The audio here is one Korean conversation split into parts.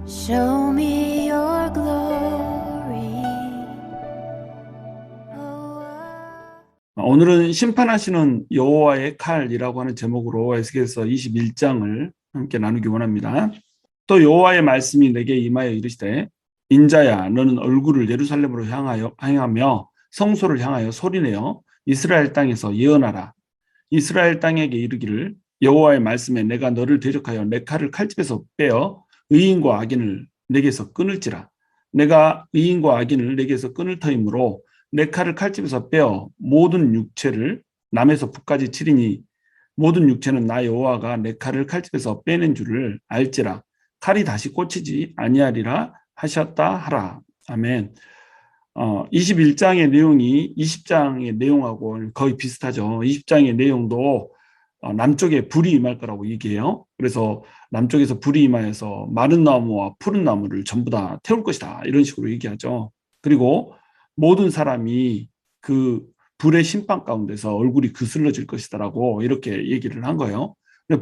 Show me your glory. 오늘은 심판하시는 여호와의 칼이라고 하는 제목으로 에스겔서 21장을 함께 나누기 원합니다. 또 여호와의 말씀이 내게 임하여 이르시되 인자야 너는 얼굴을 예루살렘으로 향하며 성소를 향하여 소리내어 이스라엘 땅에서 예언하라. 이스라엘 땅에게 이르기를 여호와의 말씀에 내가 너를 대적하여 내 칼을 칼집에서 빼어 의인과 악인을 내게서 끊을지라. 내가 의인과 악인을 내게서 끊을 터이므로 내 칼을 칼집에서 빼어 모든 육체를 남에서 북까지 치리니 모든 육체는 나 여호와가 내 칼을 칼집에서 빼낸 줄을 알지라. 칼이 다시 꽂히지 아니하리라 하셨다 하라. 아멘. 21장의 내용이 20장의 내용하고 거의 비슷하죠. 20장의 내용도 남쪽에 불이 임할 거라고 얘기해요. 그래서 남쪽에서 불이 임하여서 마른 나무와 푸른 나무를 전부 다 태울 것이다. 이런 식으로 얘기하죠. 그리고 모든 사람이 그 불의 심판 가운데서 얼굴이 그슬러질 것이다라고 이렇게 얘기를 한 거예요.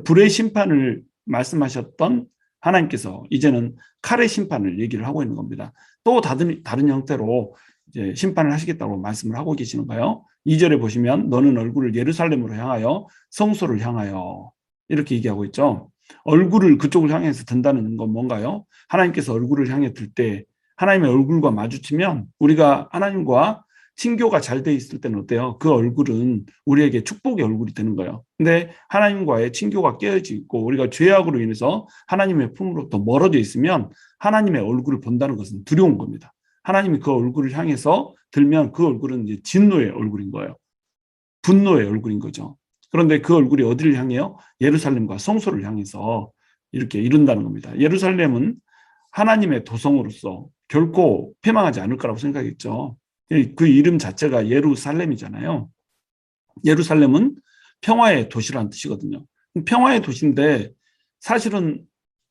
불의 심판을 말씀하셨던 하나님께서 이제는 칼의 심판을 얘기를 하고 있는 겁니다. 또 다른 형태로 이제 심판을 하시겠다고 말씀을 하고 계시는 거예요. 2절에 보시면 너는 얼굴을 예루살렘으로 향하여 성소를 향하여 이렇게 얘기하고 있죠. 얼굴을 그쪽을 향해서 든다는 건 뭔가요? 하나님께서 얼굴을 향해 들 때 하나님의 얼굴과 마주치면 우리가 하나님과 친교가 잘 돼 있을 때는 어때요? 그 얼굴은 우리에게 축복의 얼굴이 되는 거예요. 근데 하나님과의 친교가 깨어지고 우리가 죄악으로 인해서 하나님의 품으로부터 멀어져 있으면 하나님의 얼굴을 본다는 것은 두려운 겁니다. 하나님이 그 얼굴을 향해서 들면 그 얼굴은 이제 진노의 얼굴인 거예요. 분노의 얼굴인 거죠. 그런데 그 얼굴이 어디를 향해요? 예루살렘과 성소를 향해서 이렇게 이룬다는 겁니다. 예루살렘은 하나님의 도성으로서 결코 패망하지 않을 거라고 생각했죠. 그 이름 자체가 예루살렘이잖아요. 예루살렘은 평화의 도시라는 뜻이거든요. 평화의 도시인데 사실은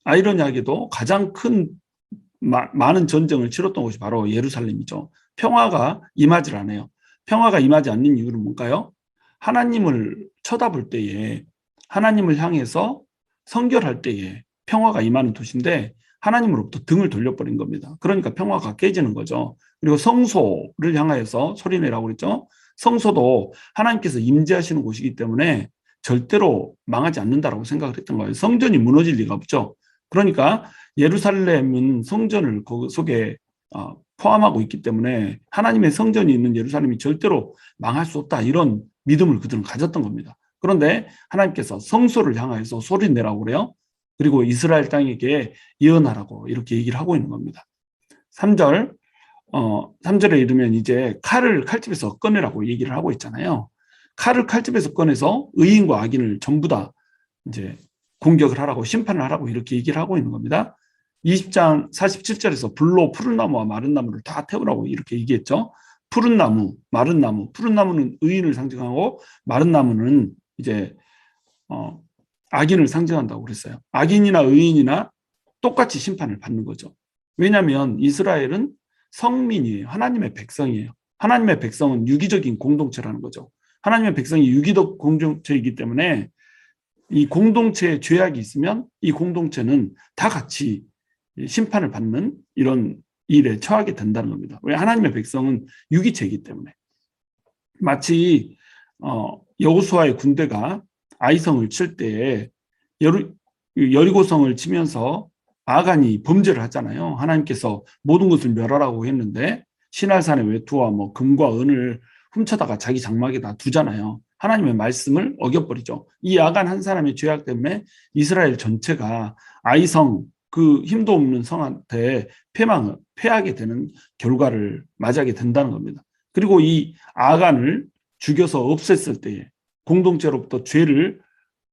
아이러니하게도 가장 큰 많은 전쟁을 치렀던 곳이 바로 예루살렘이죠. 평화가 임하지 않아요. 평화가 임하지 않는 이유는 뭔가요? 하나님을 쳐다볼 때에 하나님을 향해서 성결할 때에 평화가 임하는 도시인데 하나님으로부터 등을 돌려버린 겁니다. 그러니까 평화가 깨지는 거죠. 그리고 성소를 향하여서 소리내라고 그랬죠. 성소도 하나님께서 임재하시는 곳이기 때문에 절대로 망하지 않는다라고 생각을 했던 거예요. 성전이 무너질 리가 없죠. 그러니까 예루살렘은 성전을 그 속에 포함하고 있기 때문에 하나님의 성전이 있는 예루살렘이 절대로 망할 수 없다. 이런 믿음을 그들은 가졌던 겁니다. 그런데 하나님께서 성소를 향하여서 소리내라고 그래요. 그리고 이스라엘 땅에게 예언하라고 이렇게 얘기를 하고 있는 겁니다. 3절, 3절에 이르면 이제 칼을 칼집에서 꺼내라고 얘기를 하고 있잖아요. 칼을 칼집에서 꺼내서 의인과 악인을 전부 다 이제 공격을 하라고 심판을 하라고 이렇게 얘기를 하고 있는 겁니다. 20장 47절에서 불로 푸른 나무와 마른 나무를 다 태우라고 이렇게 얘기했죠. 푸른 나무, 마른 나무, 푸른 나무는 의인을 상징하고 마른 나무는 이제 악인을 상징한다고 그랬어요. 악인이나 의인이나 똑같이 심판을 받는 거죠. 왜냐하면 이스라엘은 성민이에요. 하나님의 백성이에요. 하나님의 백성은 유기적인 공동체라는 거죠. 하나님의 백성이 유기적 공동체이기 때문에 이 공동체에 죄악이 있으면 이 공동체는 다 같이 심판을 받는 이런 일에 처하게 된다는 겁니다. 왜? 하나님의 백성은 유기체이기 때문에. 마치 여호수아의 군대가 아이성을 칠 때에 여리고성을 치면서 아간이 범죄를 하잖아요. 하나님께서 모든 것을 멸하라고 했는데 시날산의 외투와 뭐 금과 은을 훔쳐다가 자기 장막에다 두잖아요. 하나님의 말씀을 어겨버리죠. 이 아간 한 사람의 죄악 때문에 이스라엘 전체가 아이성 그 힘도 없는 성한테 패하게 되는 결과를 맞이하게 된다는 겁니다. 그리고 이 아간을 죽여서 없앴을 때에 공동체로부터 죄를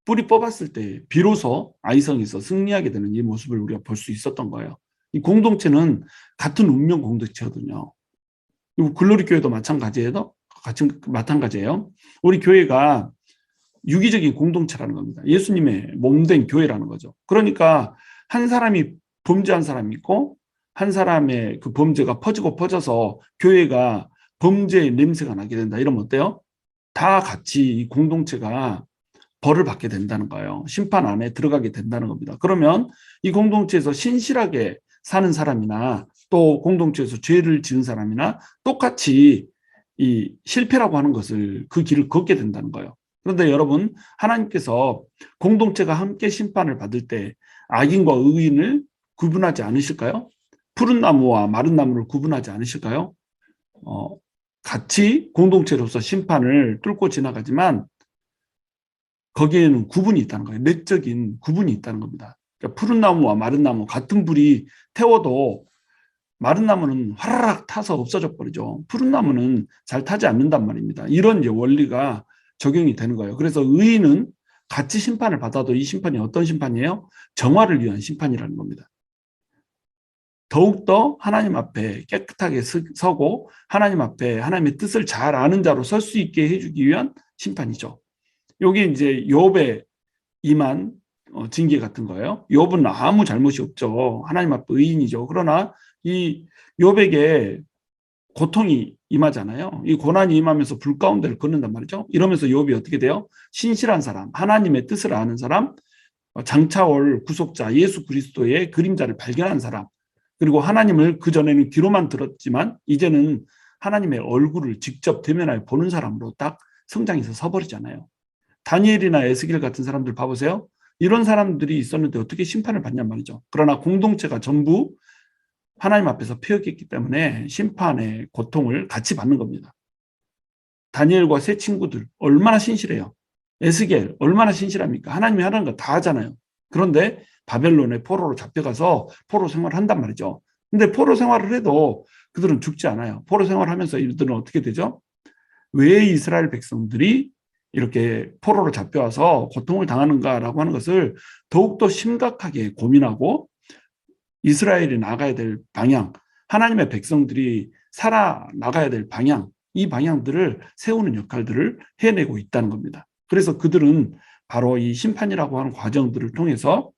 뿌리 뽑았을 때 비로소 아이성에서 승리하게 되는 이 모습을 우리가 볼 수 있었던 거예요. 이 공동체는 같은 운명 공동체거든요. 글로리 교회도 마찬가지예요. 우리 교회가 유기적인 공동체라는 겁니다. 예수님의 몸된 교회라는 거죠. 그러니까 한 사람이 범죄한 사람이 있고 한 사람의 그 범죄가 퍼져서 교회가 범죄의 냄새가 나게 된다. 이러면 어때요? 다 같이 이 공동체가 벌을 받게 된다는 거예요. 심판 안에 들어가게 된다는 겁니다. 그러면 이 공동체에서 신실하게 사는 사람이나 또 공동체에서 죄를 지은 사람이나 똑같이 이 실패라고 하는 것을 그 길을 걷게 된다는 거예요. 그런데 여러분, 하나님께서 공동체가 함께 심판을 받을 때 악인과 의인을 구분하지 않으실까요? 푸른 나무와 마른 나무를 구분하지 않으실까요? 같이 공동체로서 심판을 뚫고 지나가지만 거기에는 구분이 있다는 거예요. 내적인 구분이 있다는 겁니다. 그러니까 푸른 나무와 마른 나무 같은 불이 태워도 마른 나무는 화라락 타서 없어져 버리죠. 푸른 나무는 잘 타지 않는단 말입니다. 이런 이제 원리가 적용이 되는 거예요. 그래서 의인은 같이 심판을 받아도 이 심판이 어떤 심판이에요? 정화를 위한 심판이라는 겁니다. 더욱더 하나님 앞에 깨끗하게 서고 하나님 앞에 하나님의 뜻을 잘 아는 자로 설 수 있게 해주기 위한 심판이죠. 여기 이제 욥에 임한 징계 같은 거예요. 욥은 아무 잘못이 없죠. 하나님 앞에 의인이죠. 그러나 이 욥에게 고통이 임하잖아요. 이 고난이 임하면서 불 가운데를 걷는단 말이죠. 이러면서 욥이 어떻게 돼요? 신실한 사람, 하나님의 뜻을 아는 사람, 장차 올 구속자 예수 그리스도의 그림자를 발견한 사람, 그리고 하나님을 그전에는 귀로만 들었지만 이제는 하나님의 얼굴을 직접 대면하여 보는 사람으로 딱 성장해서 서버리잖아요. 다니엘이나 에스겔 같은 사람들 봐보세요. 이런 사람들이 있었는데 어떻게 심판을 받냔 말이죠. 그러나 공동체가 전부 하나님 앞에서 폐역했기 때문에 심판의 고통을 같이 받는 겁니다. 다니엘과 세 친구들 얼마나 신실해요. 에스겔 얼마나 신실합니까? 하나님이 하라는 거 다 하잖아요. 그런데 바벨론의 포로로 잡혀가서 포로 생활을 한단 말이죠. 근데 포로 생활을 해도 그들은 죽지 않아요. 포로 생활하면서 이들은 어떻게 되죠? 왜 이스라엘 백성들이 이렇게 포로로 잡혀와서 고통을 당하는가라고 하는 것을 더욱더 심각하게 고민하고 이스라엘이 나가야 될 방향, 하나님의 백성들이 살아나가야 될 방향, 이 방향들을 세우는 역할들을 해내고 있다는 겁니다. 그래서 그들은 바로 이 심판이라고 하는 과정들을 통해서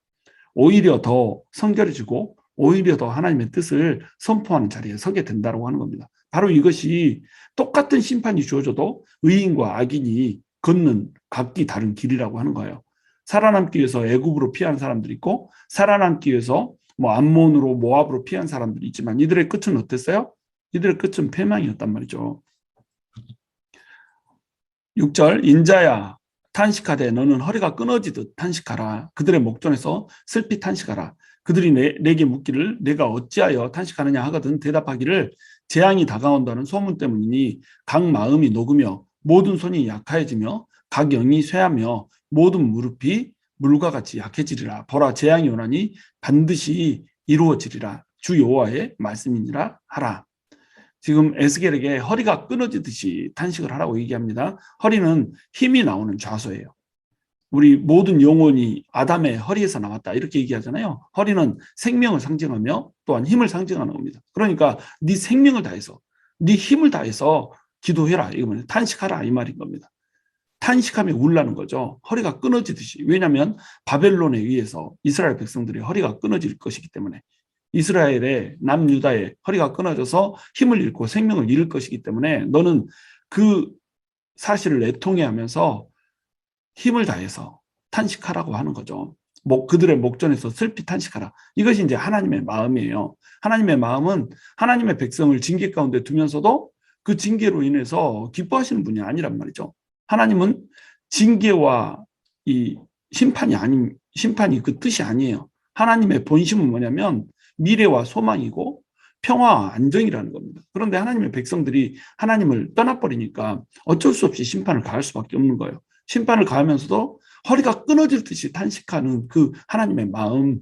오히려 더 성결해지고 오히려 더 하나님의 뜻을 선포하는 자리에 서게 된다고 하는 겁니다. 바로 이것이 똑같은 심판이 주어져도 의인과 악인이 걷는 각기 다른 길이라고 하는 거예요. 살아남기 위해서 애굽으로 피한 사람들이 있고 살아남기 위해서 암몬으로 모압으로 피한 사람들이 있지만 이들의 끝은 어땠어요? 이들의 끝은 패망이었단 말이죠. 6절 인자야 탄식하되 너는 허리가 끊어지듯 탄식하라. 그들의 목전에서 슬피 탄식하라. 그들이 내게 묻기를 내가 어찌하여 탄식하느냐 하거든 대답하기를 재앙이 다가온다는 소문 때문이니 각 마음이 녹으며 모든 손이 약해지며 각 영이 쇠하며 모든 무릎이 물과 같이 약해지리라. 보라 재앙이 오나니 반드시 이루어지리라. 주 여호와의 말씀이니라 하라. 지금 에스겔에게 허리가 끊어지듯이 탄식을 하라고 얘기합니다. 허리는 힘이 나오는 좌소예요. 우리 모든 영혼이 아담의 허리에서 나왔다 이렇게 얘기하잖아요. 허리는 생명을 상징하며 또한 힘을 상징하는 겁니다. 그러니까 네 생명을 다해서 네 힘을 다해서 기도해라. 이거는 탄식하라 이 말인 겁니다. 탄식하며 울라는 거죠. 허리가 끊어지듯이. 왜냐하면 바벨론에 의해서 이스라엘 백성들의 허리가 끊어질 것이기 때문에 이스라엘의 남유다의 허리가 끊어져서 힘을 잃고 생명을 잃을 것이기 때문에 너는 그 사실을 애통해하면서 힘을 다해서 탄식하라고 하는 거죠. 그들의 목전에서 슬피 탄식하라. 이것이 이제 하나님의 마음이에요. 하나님의 마음은 하나님의 백성을 징계 가운데 두면서도 그 징계로 인해서 기뻐하시는 분이 아니란 말이죠. 하나님은 징계와 이 심판이 그 뜻이 아니에요. 하나님의 본심은 뭐냐면 미래와 소망이고 평화와 안정이라는 겁니다. 그런데 하나님의 백성들이 하나님을 떠나버리니까 어쩔 수 없이 심판을 가할 수밖에 없는 거예요. 심판을 가하면서도 허리가 끊어질 듯이 탄식하는 그 하나님의 마음,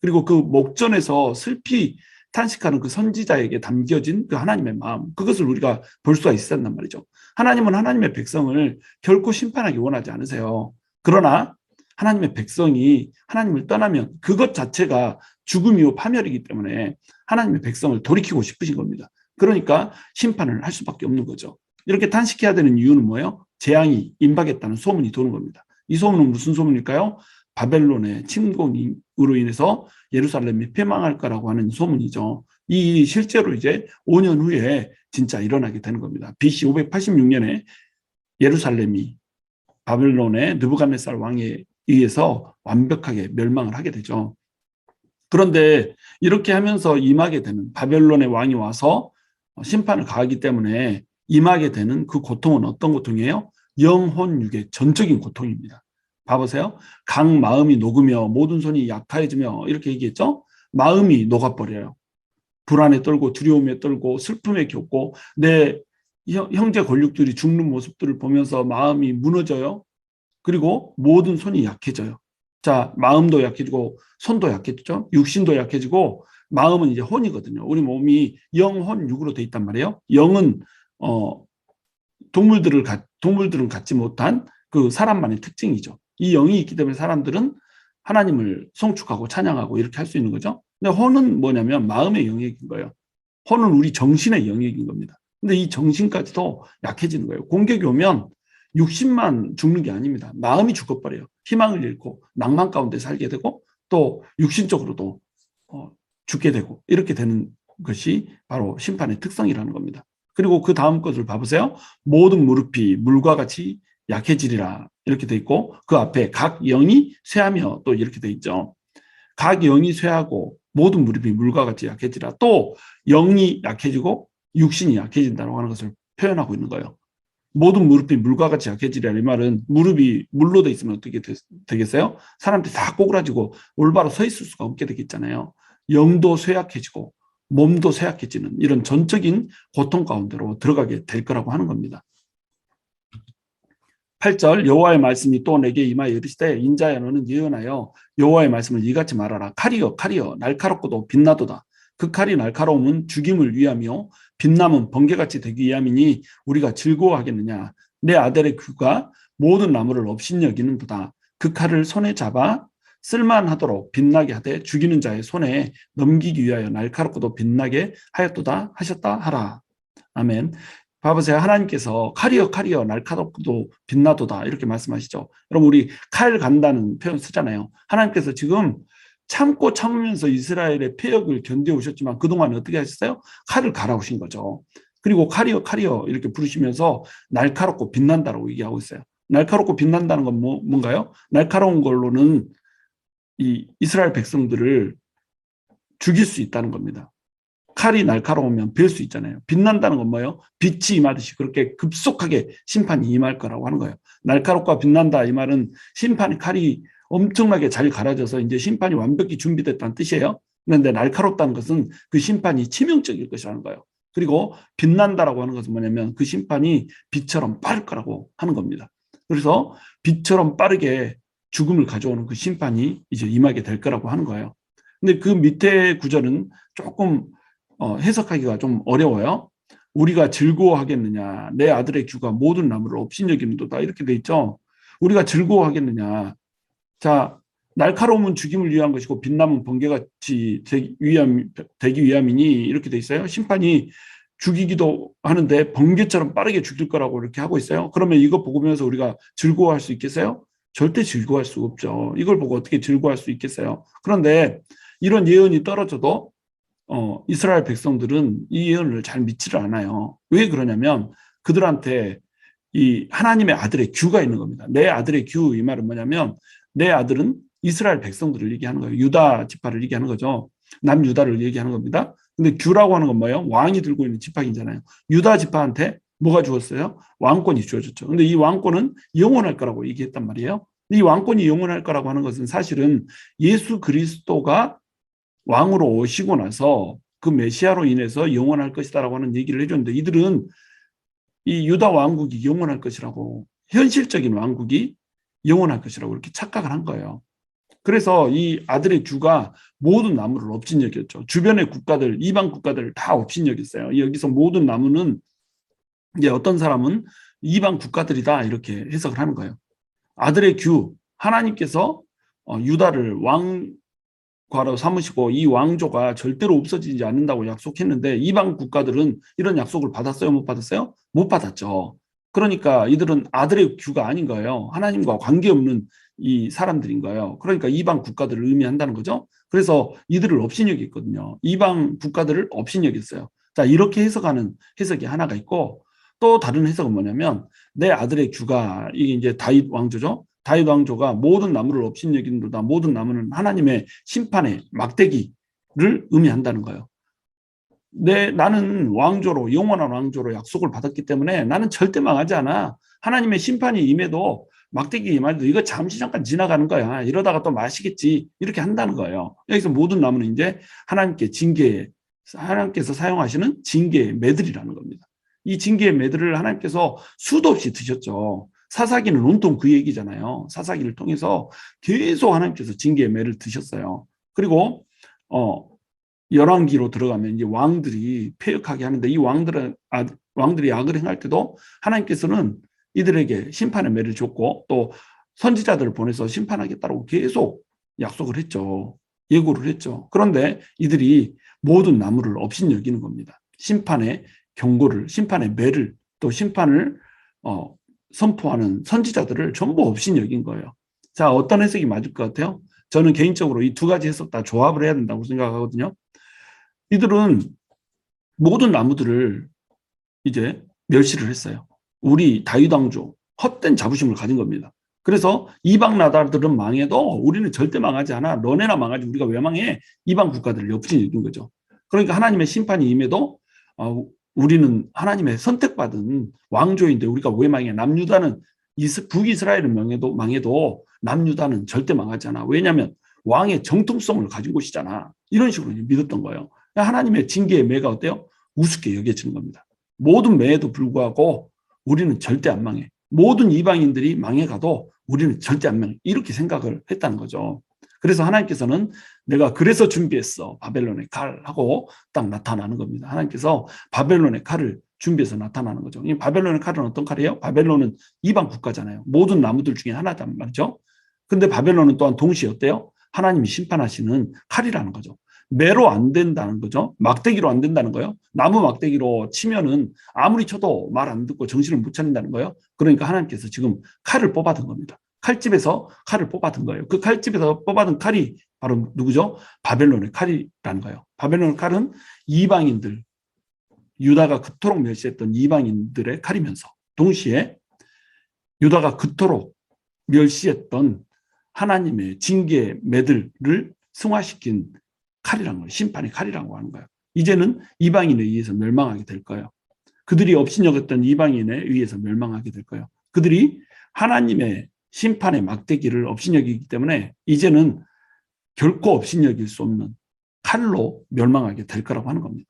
그리고 그 목전에서 슬피 탄식하는 그 선지자에게 담겨진 그 하나님의 마음, 그것을 우리가 볼 수가 있었단 말이죠. 하나님은 하나님의 백성을 결코 심판하기 원하지 않으세요. 그러나 하나님의 백성이 하나님을 떠나면 그것 자체가 죽음이요 파멸이기 때문에 하나님의 백성을 돌이키고 싶으신 겁니다. 그러니까 심판을 할 수밖에 없는 거죠. 이렇게 탄식해야 되는 이유는 뭐예요? 재앙이 임박했다는 소문이 도는 겁니다. 이 소문은 무슨 소문일까요? 바벨론의 침공으로 인해서 예루살렘이 패망할 거라고 하는 소문이죠. 이 실제로 이제 5년 후에 진짜 일어나게 되는 겁니다. BC 586년에 예루살렘이 바벨론의 느부갓네살 왕에 의해서 완벽하게 멸망을 하게 되죠. 그런데 이렇게 하면서 임하게 되는 바벨론의 왕이 와서 심판을 가하기 때문에 임하게 되는 그 고통은 어떤 고통이에요? 영혼육의 전적인 고통입니다. 봐보세요. 각 마음이 녹으며 모든 손이 약화해지며 이렇게 얘기했죠. 마음이 녹아버려요. 불안에 떨고 두려움에 떨고 슬픔에 겪고 내 형제 권력들이 죽는 모습들을 보면서 마음이 무너져요. 그리고 모든 손이 약해져요. 자, 마음도 약해지고 손도 약해지죠. 육신도 약해지고 마음은 이제 혼이거든요. 우리 몸이 영혼 육으로 돼 있단 말이에요. 영은 동물들은 갖지 못한 그 사람만의 특징이죠. 이 영이 있기 때문에 사람들은 하나님을 송축하고 찬양하고 이렇게 할 수 있는 거죠. 근데 혼은 뭐냐면 마음의 영역인 거예요. 혼은 우리 정신의 영역인 겁니다. 근데 이 정신까지도 약해지는 거예요. 공격이 오면 육신만 죽는 게 아닙니다. 마음이 죽어버려요. 희망을 잃고 낭만 가운데 살게 되고 또 육신적으로도 죽게 되고 이렇게 되는 것이 바로 심판의 특성이라는 겁니다. 그리고 그 다음 것을 봐보세요. 모든 무릎이 물과 같이 약해지리라 이렇게 돼 있고 그 앞에 각 영이 쇠하며 또 이렇게 돼 있죠. 각 영이 쇠하고 모든 무릎이 물과 같이 약해지라. 또 영이 약해지고 육신이 약해진다고 하는 것을 표현하고 있는 거예요. 모든 무릎이 물과 같이 약해지라 이 말은 무릎이 물로 돼 있으면 어떻게 되겠어요? 사람들이 다 꼬그라지고 올바로 서 있을 수가 없게 되겠잖아요. 영도 쇠약해지고 몸도 쇠약해지는 이런 전적인 고통 가운데로 들어가게 될 거라고 하는 겁니다. 8절 여호와의 말씀이 또 내게 임하여 이르시되 인자야 너는 예언하여 여호와의 말씀을 이같이 말하라. 칼이여 칼이여 날카롭고도 빛나도다. 그 칼이 날카로움은 죽임을 위하며 빛남은 번개같이 되기 위함이니 우리가 즐거워하겠느냐. 내 아들의 귀가 모든 나무를 업신여기는도다. 그 칼을 손에 잡아 쓸만하도록 빛나게 하되 죽이는 자의 손에 넘기기 위하여 날카롭고도 빛나게 하였도다 하셨다 하라. 아멘. 봐보세요. 하나님께서 칼이여 칼이여 날카롭고도 빛나도다 이렇게 말씀하시죠. 여러분 우리 칼 간다는 표현 쓰잖아요. 하나님께서 지금 참고 참으면서 이스라엘의 폐역을 견뎌오셨지만 그동안 어떻게 하셨어요? 칼을 갈아오신 거죠. 그리고 칼이여 칼이여 이렇게 부르시면서 날카롭고 빛난다라고 얘기하고 있어요. 날카롭고 빛난다는 건 뭔가요? 날카로운 걸로는 이 이스라엘 백성들을 죽일 수 있다는 겁니다. 칼이 날카로우면 벨 수 있잖아요. 빛난다는 건 뭐예요? 빛이 임하듯이 그렇게 급속하게 심판이 임할 거라고 하는 거예요. 날카롭고 빛난다 이 말은 심판의 칼이 엄청나게 잘 갈아져서 이제 심판이 완벽히 준비됐다는 뜻이에요. 그런데 날카롭다는 것은 그 심판이 치명적일 것이라는 거예요. 그리고 빛난다라고 하는 것은 뭐냐면 그 심판이 빛처럼 빠를 거라고 하는 겁니다. 그래서 빛처럼 빠르게 죽음을 가져오는 그 심판이 이제 임하게 될 거라고 하는 거예요. 근데 그 밑에 구절은 조금 해석하기가 좀 어려워요. 우리가 즐거워하겠느냐. 내 아들의 귀가 모든 나무를 업신여기는도다. 이렇게 돼 있죠. 우리가 즐거워하겠느냐. 자, 날카로움은 죽임을 위한 것이고 빛남은 번개같이 되기 위함이니 이렇게 돼 있어요. 심판이 죽이기도 하는데 번개처럼 빠르게 죽일 거라고 이렇게 하고 있어요. 그러면 이거 보면서 우리가 즐거워할 수 있겠어요? 절대 즐거워할 수 없죠. 이걸 보고 어떻게 즐거워할 수 있겠어요? 그런데 이런 예언이 떨어져도 이스라엘 백성들은 이 예언을 잘 믿지를 않아요. 왜 그러냐면 그들한테 이 하나님의 아들의 규가 있는 겁니다. 내 아들의 규 이 말은 뭐냐면 내 아들은 이스라엘 백성들을 얘기하는 거예요. 유다 지파를 얘기하는 거죠. 남유다를 얘기하는 겁니다. 근데 규라고 하는 건 뭐예요? 왕이 들고 있는 지파이잖아요. 유다 지파한테 뭐가 주었어요? 왕권이 주어졌죠. 근데 이 왕권은 영원할 거라고 얘기했단 말이에요. 이 왕권이 영원할 거라고 하는 것은 사실은 예수 그리스도가 왕으로 오시고 나서 그 메시아로 인해서 영원할 것이다라고 하는 얘기를 해줬는데 이들은 이 유다 왕국이 영원할 것이라고 현실적인 왕국이 영원할 것이라고 이렇게 착각을 한 거예요. 그래서 이 아들의 규가 모든 나무를 업신여겼죠. 주변의 국가들, 이방 국가들을 다 업신여겼어요. 여기서 모든 나무는 이제 어떤 사람은 이방 국가들이다 이렇게 해석을 하는 거예요. 아들의 규, 하나님께서 유다를 왕과로 삼으시고 이 왕조가 절대로 없어지지 않는다고 약속했는데 이방 국가들은 이런 약속을 받았어요? 못 받았어요? 못 받았죠. 그러니까 이들은 아들의 규가 아닌 거예요. 하나님과 관계없는 이 사람들인 거예요. 그러니까 이방 국가들을 의미한다는 거죠. 그래서 이들을 업신여겼거든요. 이방 국가들을 업신여겼어요. 자, 이렇게 해석하는 해석이 하나가 있고 또 다른 해석은 뭐냐면 내 아들의 규가 이게 이제 다윗 왕조죠. 다윗 왕조가 모든 나무를 업신여기는도다. 모든 나무는 하나님의 심판의 막대기를 의미한다는 거예요. 나는 왕조로, 영원한 왕조로 약속을 받았기 때문에 나는 절대 망하지 않아. 하나님의 심판이 임해도 막대기 임해도 이거 잠시 잠깐 지나가는 거야. 이러다가 또 마시겠지. 이렇게 한다는 거예요. 여기서 모든 나무는 이제 하나님께서 사용하시는 징계의 매들이라는 겁니다. 이 징계의 매들을 하나님께서 수도 없이 드셨죠. 사사기는 온통 그 얘기잖아요. 사사기를 통해서 계속 하나님께서 징계의 매를 드셨어요. 그리고 열왕기로 들어가면 이제 왕들이 패역하게 하는데 이 왕들이 악을 행할 때도 하나님께서는 이들에게 심판의 매를 줬고 또 선지자들을 보내서 심판하겠다고 계속 약속을 했죠. 예고를 했죠. 그런데 이들이 모든 나무를 업신여기는 겁니다. 심판의 경고를, 심판의 매를, 또 심판을 선포하는 선지자들을 전부 업신여긴 거예요. 자, 어떤 해석이 맞을 것 같아요? 저는 개인적으로 이 두 가지 해석 다 조합을 해야 된다고 생각하거든요. 이들은 모든 나무들을 이제 멸시를 했어요. 우리 다윗 왕조 헛된 자부심을 가진 겁니다. 그래서 이방 나라들은 망해도 우리는 절대 망하지 않아. 너네나 망하지 우리가 왜 망해? 이방 국가들을 옆으로 이긴 거죠. 그러니까 하나님의 심판이 임해도 우리는 하나님의 선택받은 왕조인데 우리가 왜 망해? 남유다는 북이스라엘은 망해도 남유다는 절대 망하지 않아. 왜냐하면 왕의 정통성을 가진 곳이잖아. 이런 식으로 믿었던 거예요. 하나님의 징계의 매가 어때요? 우습게 여겨지는 겁니다. 모든 매에도 불구하고 우리는 절대 안 망해. 모든 이방인들이 망해가도 우리는 절대 안 망해. 이렇게 생각을 했다는 거죠. 그래서 하나님께서는 내가 그래서 준비했어. 바벨론의 칼 하고 딱 나타나는 겁니다. 하나님께서 바벨론의 칼을 준비해서 나타나는 거죠. 이 바벨론의 칼은 어떤 칼이에요? 바벨론은 이방 국가잖아요. 모든 나무들 중에 하나단 말이죠. 근데 바벨론은 또한 동시에 어때요? 하나님이 심판하시는 칼이라는 거죠. 매로 안 된다는 거죠. 막대기로 안 된다는 거예요. 나무 막대기로 치면은 아무리 쳐도 말 안 듣고 정신을 못 차린다는 거예요. 그러니까 하나님께서 지금 칼을 뽑아둔 겁니다. 칼집에서 칼을 뽑아둔 거예요. 그 칼집에서 뽑아둔 칼이 바로 누구죠? 바벨론의 칼이라는 거예요. 바벨론의 칼은 이방인들, 유다가 그토록 멸시했던 이방인들의 칼이면서 동시에 유다가 그토록 멸시했던 하나님의 징계의 매들을 승화시킨 칼이라는 거예요. 심판의 칼이라고 하는 거예요. 이제는 이방인에 의해서 멸망하게 될 거예요. 그들이 업신여겼던 이방인에 의해서 멸망하게 될 거예요. 그들이 하나님의 심판의 막대기를 업신여기기 때문에 이제는 결코 업신여길 수 없는 칼로 멸망하게 될 거라고 하는 겁니다.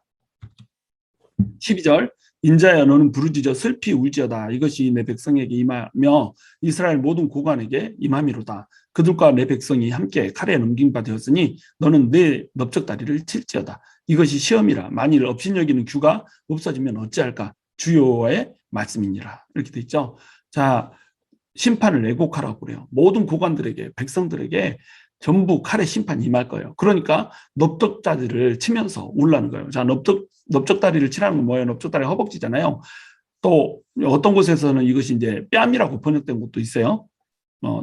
12절 인자야 너는 부르짖어 슬피 울지어다. 이것이 내 백성에게 임하며 이스라엘 모든 고관에게 임함이로다. 그들과 내 백성이 함께 칼에 넘긴 바 되었으니 너는 내 넓적다리를 칠지어다. 이것이 시험이라. 만일 업신여기는 규가 없어지면 어찌할까? 주여와의 말씀이니라. 이렇게 돼 있죠. 자, 심판을 애곡하라고 그래요. 모든 고관들에게, 백성들에게 전부 칼의 심판이 임할 거예요. 그러니까 넓적다리를 치면서 울라는 거예요. 자, 넓적다리를 치라는 건 뭐예요? 넓적다리 허벅지잖아요. 또 어떤 곳에서는 이것이 이제 뺨이라고 번역된 곳도 있어요.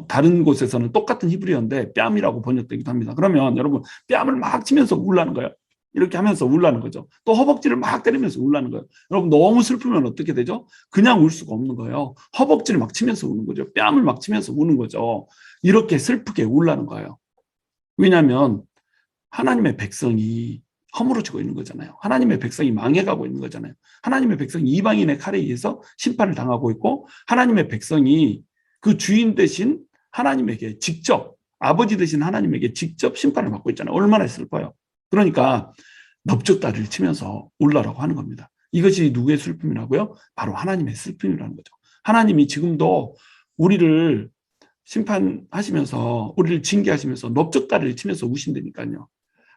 다른 곳에서는 똑같은 히브리어인데 뺨이라고 번역되기도 합니다. 그러면 여러분 뺨을 막 치면서 울라는 거예요. 이렇게 하면서 울라는 거죠. 또 허벅지를 막 때리면서 울라는 거예요. 여러분 너무 슬프면 어떻게 되죠? 그냥 울 수가 없는 거예요. 허벅지를 막 치면서 우는 거죠. 뺨을 막 치면서 우는 거죠. 이렇게 슬프게 울라는 거예요. 왜냐하면 하나님의 백성이 허물어지고 있는 거잖아요. 하나님의 백성이 망해가고 있는 거잖아요. 하나님의 백성이 이방인의 칼에 의해서 심판을 당하고 있고 하나님의 백성이 그 주인 대신 하나님에게 직접 아버지 대신 하나님에게 직접 심판을 받고 있잖아요. 얼마나 슬퍼요. 그러니까 넓적다리를 치면서 울라라고 하는 겁니다. 이것이 누구의 슬픔이라고요? 바로 하나님의 슬픔이라는 거죠. 하나님이 지금도 우리를 심판하시면서 우리를 징계하시면서 넓적다리를 치면서 우신다니까요.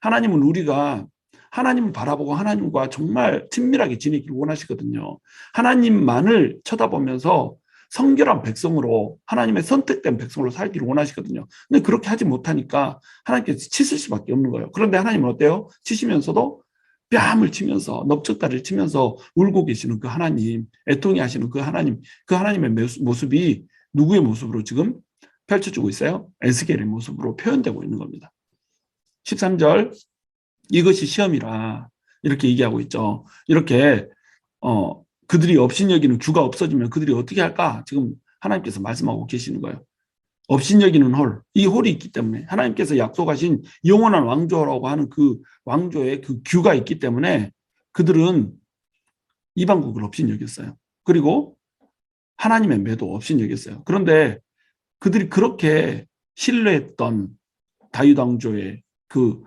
하나님은 우리가 하나님을 바라보고 하나님과 정말 친밀하게 지내기를 원하시거든요. 하나님만을 쳐다보면서 성결한 백성으로 하나님의 선택된 백성으로 살기를 원하시거든요. 근데 그렇게 하지 못하니까 하나님께서 치실 수밖에 없는 거예요. 그런데 하나님은 어때요? 치시면서도 뺨을 치면서 넓적다리를 치면서 울고 계시는 그 하나님, 애통해 하시는 그 하나님의 모습이 누구의 모습으로 지금 펼쳐지고 있어요? 에스겔의 모습으로 표현되고 있는 겁니다. 13절 이것이 시험이라 이렇게 얘기하고 있죠. 이렇게 그들이 업신여기는 규가 없어지면 그들이 어떻게 할까? 지금 하나님께서 말씀하고 계시는 거예요. 업신여기는 홀, 이 홀이 있기 때문에 하나님께서 약속하신 영원한 왕조라고 하는 그 왕조의 그 규가 있기 때문에 그들은 이방국을 업신여겼어요. 그리고 하나님의 매도 업신여겼어요. 그런데 그들이 그렇게 신뢰했던 다윗 왕조의 그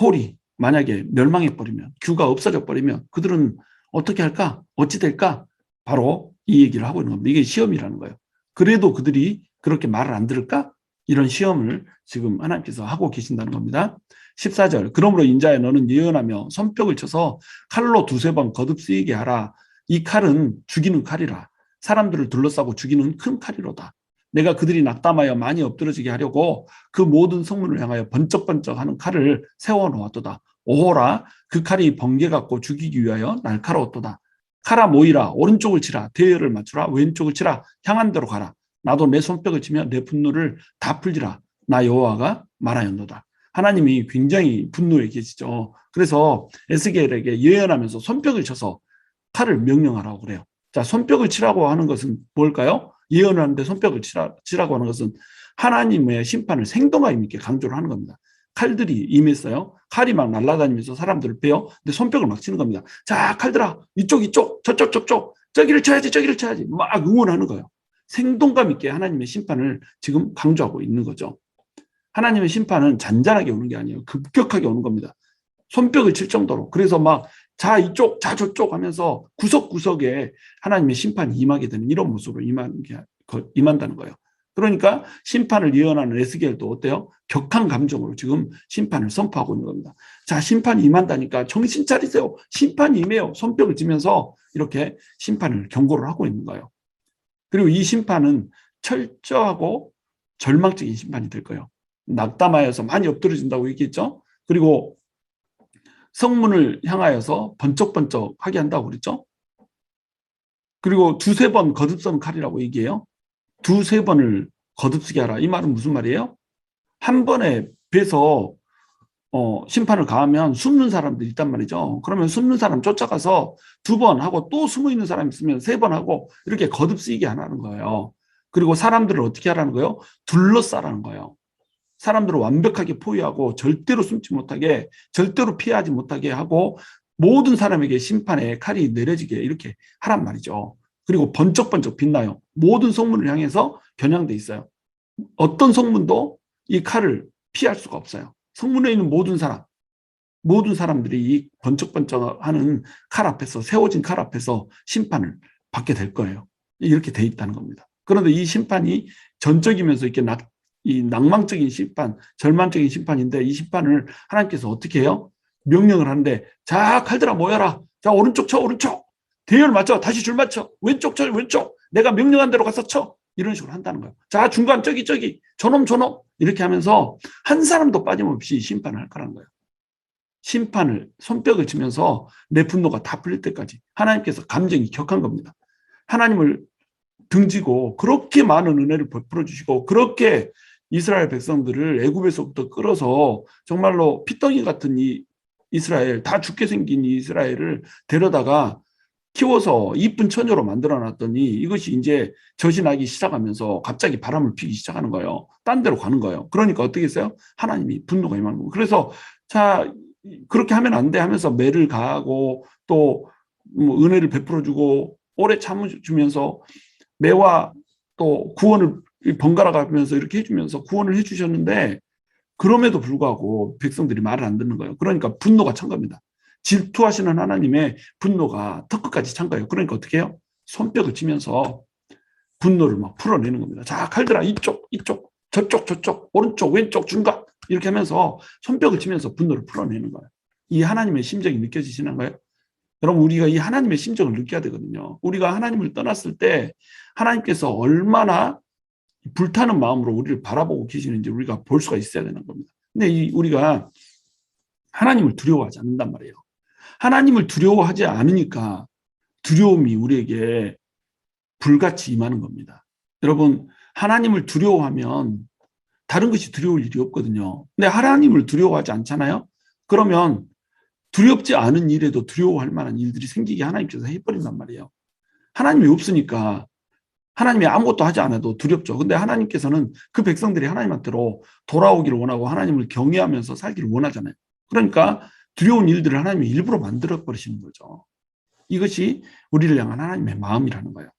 홀이 만약에 멸망해버리면, 규가 없어져 버리면 그들은 어떻게 할까? 어찌 될까? 바로 이 얘기를 하고 있는 겁니다. 이게 시험이라는 거예요. 그래도 그들이 그렇게 말을 안 들을까? 이런 시험을 지금 하나님께서 하고 계신다는 겁니다. 14절, 그러므로 인자야 너는 예언하며 손뼉을 쳐서 칼로 두세 번 거듭 쓰이게 하라. 이 칼은 죽이는 칼이라. 사람들을 둘러싸고 죽이는 큰 칼이로다. 내가 그들이 낙담하여 많이 엎드러지게 하려고 그 모든 성문을 향하여 번쩍번쩍하는 칼을 세워놓았도다. 오호라, 그 칼이 번개 같고 죽이기 위하여 날카로웠도다. 칼아 모이라, 오른쪽을 치라, 대열을 맞추라, 왼쪽을 치라, 향한 대로 가라. 나도 내 손뼉을 치며 내 분노를 다 풀리라. 나 여호와가 말하였노다. 하나님이 굉장히 분노에 계시죠. 그래서 에스겔에게 예언하면서 손뼉을 쳐서 칼을 명령하라고 그래요. 자, 손뼉을 치라고 하는 것은 뭘까요? 예언을 하는데 손뼉을 치라고 하는 것은 하나님의 심판을 생동감 있게 강조를 하는 겁니다. 칼들이 임했어요. 칼이 막 날아다니면서 사람들을 베어 근데 손뼉을 막 치는 겁니다. 자, 칼들아, 이쪽, 저쪽, 저기를 쳐야지 막 응원하는 거예요. 생동감 있게 하나님의 심판을 지금 강조하고 있는 거죠. 하나님의 심판은 잔잔하게 오는 게 아니에요. 급격하게 오는 겁니다. 손뼉을 칠 정도로. 그래서 막 자 이쪽, 자 저쪽 하면서 구석구석에 하나님의 심판이 임하게 되는 이런 모습으로 임한다는 거예요. 그러니까 심판을 예언하는 에스겔도 어때요? 격한 감정으로 지금 심판을 선포하고 있는 겁니다. 자, 심판이 임한다니까 정신 차리세요. 심판이 임해요. 손뼉을 치면서 이렇게 심판을 경고를 하고 있는 거예요. 그리고 이 심판은 철저하고 절망적인 심판이 될 거예요. 낙담하여서 많이 엎드러진다고 얘기했죠. 그리고 성문을 향하여서 번쩍번쩍하게 한다고 그랬죠. 그리고 두세 번 거듭서는 칼이라고 얘기해요. 두세 번을 거듭쓰게 하라. 이 말은 무슨 말이에요? 한 번에 베서 심판을 가하면 숨는 사람들이 있단 말이죠. 그러면 숨는 사람 쫓아가서 두 번 하고 또 숨어 있는 사람이 있으면 세 번 하고 이렇게 거듭쓰이게 하라는 거예요. 그리고 사람들을 어떻게 하라는 거예요? 둘러싸라는 거예요. 사람들을 완벽하게 포위하고 절대로 숨지 못하게, 절대로 피하지 못하게 하고 모든 사람에게 심판의 칼이 내려지게 이렇게 하란 말이죠. 그리고 번쩍번쩍 빛나요. 모든 성문을 향해서 겨냥돼 있어요. 어떤 성문도 이 칼을 피할 수가 없어요. 성문에 있는 모든 사람들이 이 번쩍번쩍하는 칼 앞에서, 세워진 칼 앞에서 심판을 받게 될 거예요. 이렇게 돼 있다는 겁니다. 그런데 이 심판이 전적이면서 이렇게 이 낭망적인 심판, 절망적인 심판인데 이 심판을 하나님께서 어떻게 해요? 명령을 하는데 자, 칼들아 모여라. 자, 오른쪽 쳐, 오른쪽. 대열 맞춰. 다시 줄 맞춰. 왼쪽 쳐, 왼쪽. 내가 명령한 대로 가서 쳐. 이런 식으로 한다는 거예요. 자, 중간 저기 저놈 이렇게 하면서 한 사람도 빠짐없이 심판을 할 거라는 거예요. 심판을 손뼉을 치면서 내 분노가 다 풀릴 때까지 하나님께서 감정이 격한 겁니다. 하나님을 등지고 그렇게 많은 은혜를 베풀어 주시고 그렇게 이스라엘 백성들을 애굽에서부터 끌어서 정말로 피덩이 같은 이 이스라엘, 다 죽게 생긴 이 이스라엘을 데려다가 키워서 이쁜 처녀로 만들어놨더니 이것이 이제 젖이 나기 시작하면서 갑자기 바람을 피기 시작하는 거예요. 딴 데로 가는 거예요. 그러니까 어떻게 했어요? 하나님이 분노가 임하는 거예요. 그래서 자, 그렇게 하면 안 돼 하면서 매를 가하고 또 뭐 은혜를 베풀어주고 오래 참아주면서 매와 또 구원을 번갈아 가면서 이렇게 해주면서 구원을 해주셨는데 그럼에도 불구하고 백성들이 말을 안 듣는 거예요. 그러니까 분노가 찬 겁니다. 질투하시는 하나님의 분노가 턱끝까지 찬 거예요. 그러니까 어떻게 해요? 손뼉을 치면서 분노를 막 풀어내는 겁니다. 자, 칼들아 이쪽, 저쪽, 오른쪽, 왼쪽, 중간 이렇게 하면서 손뼉을 치면서 분노를 풀어내는 거예요. 이 하나님의 심정이 느껴지시는 거예요? 여러분, 우리가 이 하나님의 심정을 느껴야 되거든요. 우리가 하나님을 떠났을 때 하나님께서 얼마나 불타는 마음으로 우리를 바라보고 계시는지 우리가 볼 수가 있어야 되는 겁니다. 근데 우리가 하나님을 두려워하지 않는단 말이에요. 하나님을 두려워하지 않으니까 두려움이 우리에게 불같이 임하는 겁니다. 여러분, 하나님을 두려워하면 다른 것이 두려울 일이 없거든요. 근데 하나님을 두려워하지 않잖아요? 그러면 두렵지 않은 일에도 두려워할 만한 일들이 생기게 하나님께서 해버린단 말이에요. 하나님이 없으니까 하나님이 아무것도 하지 않아도 두렵죠. 근데 하나님께서는 그 백성들이 하나님한테로 돌아오기를 원하고 하나님을 경외하면서 살기를 원하잖아요. 그러니까 두려운 일들을 하나님이 일부러 만들어 버리시는 거죠. 이것이 우리를 향한 하나님의 마음이라는 거예요.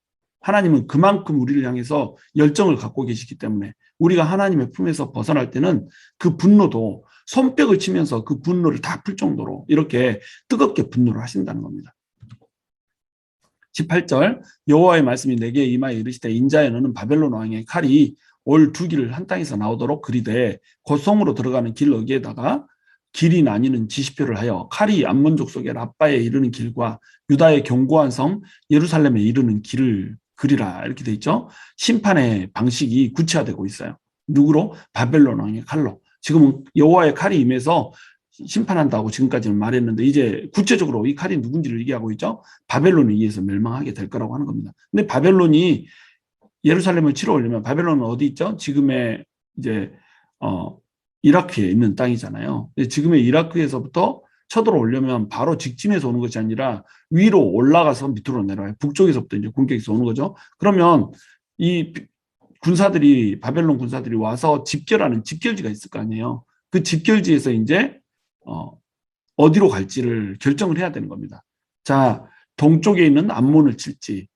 하나님은 그만큼 우리를 향해서 열정을 갖고 계시기 때문에 우리가 하나님의 품에서 벗어날 때는 그 분노도 손뼉을 치면서 그 분노를 다 풀 정도로 이렇게 뜨겁게 분노를 하신다는 겁니다. 18절 여호와의 말씀이 내게 임하여 이르시되 인자야 너는 바벨론 왕의 칼이 올 두 길 한 땅에서 나오도록 그리되 곧 성으로 들어가는 길 어기에다가 길이 나뉘는 지시표를 하여 칼이 암몬 족속의 랍바에 이르는 길과 유다의 견고한 성 예루살렘에 이르는 길을 그리라 이렇게 돼 있죠. 심판의 방식이 구체화되고 있어요. 누구로? 바벨론 왕의 칼로. 지금은 여호와의 칼이 임해서 심판한다고 지금까지는 말했는데 이제 구체적으로 이 칼이 누군지를 얘기하고 있죠. 바벨론에 의해서 멸망하게 될 거라고 하는 겁니다. 근데 바벨론이 예루살렘을 치러 오려면 바벨론은 어디 있죠? 지금의 이제 이라크에 있는 땅이잖아요. 지금의 이라크에서부터 쳐들어오려면 바로 직진해서 오는 것이 아니라 위로 올라가서 밑으로 내려와요. 북쪽에서부터 이제 공격해서 오는 거죠. 그러면 이 군사들이 바벨론 군사들이 와서 집결하는 집결지가 있을 거 아니에요. 그 집결지에서 이제 어디로 갈지를 결정을 해야 되는 겁니다. 자, 동쪽에 있는 암몬을 칠지,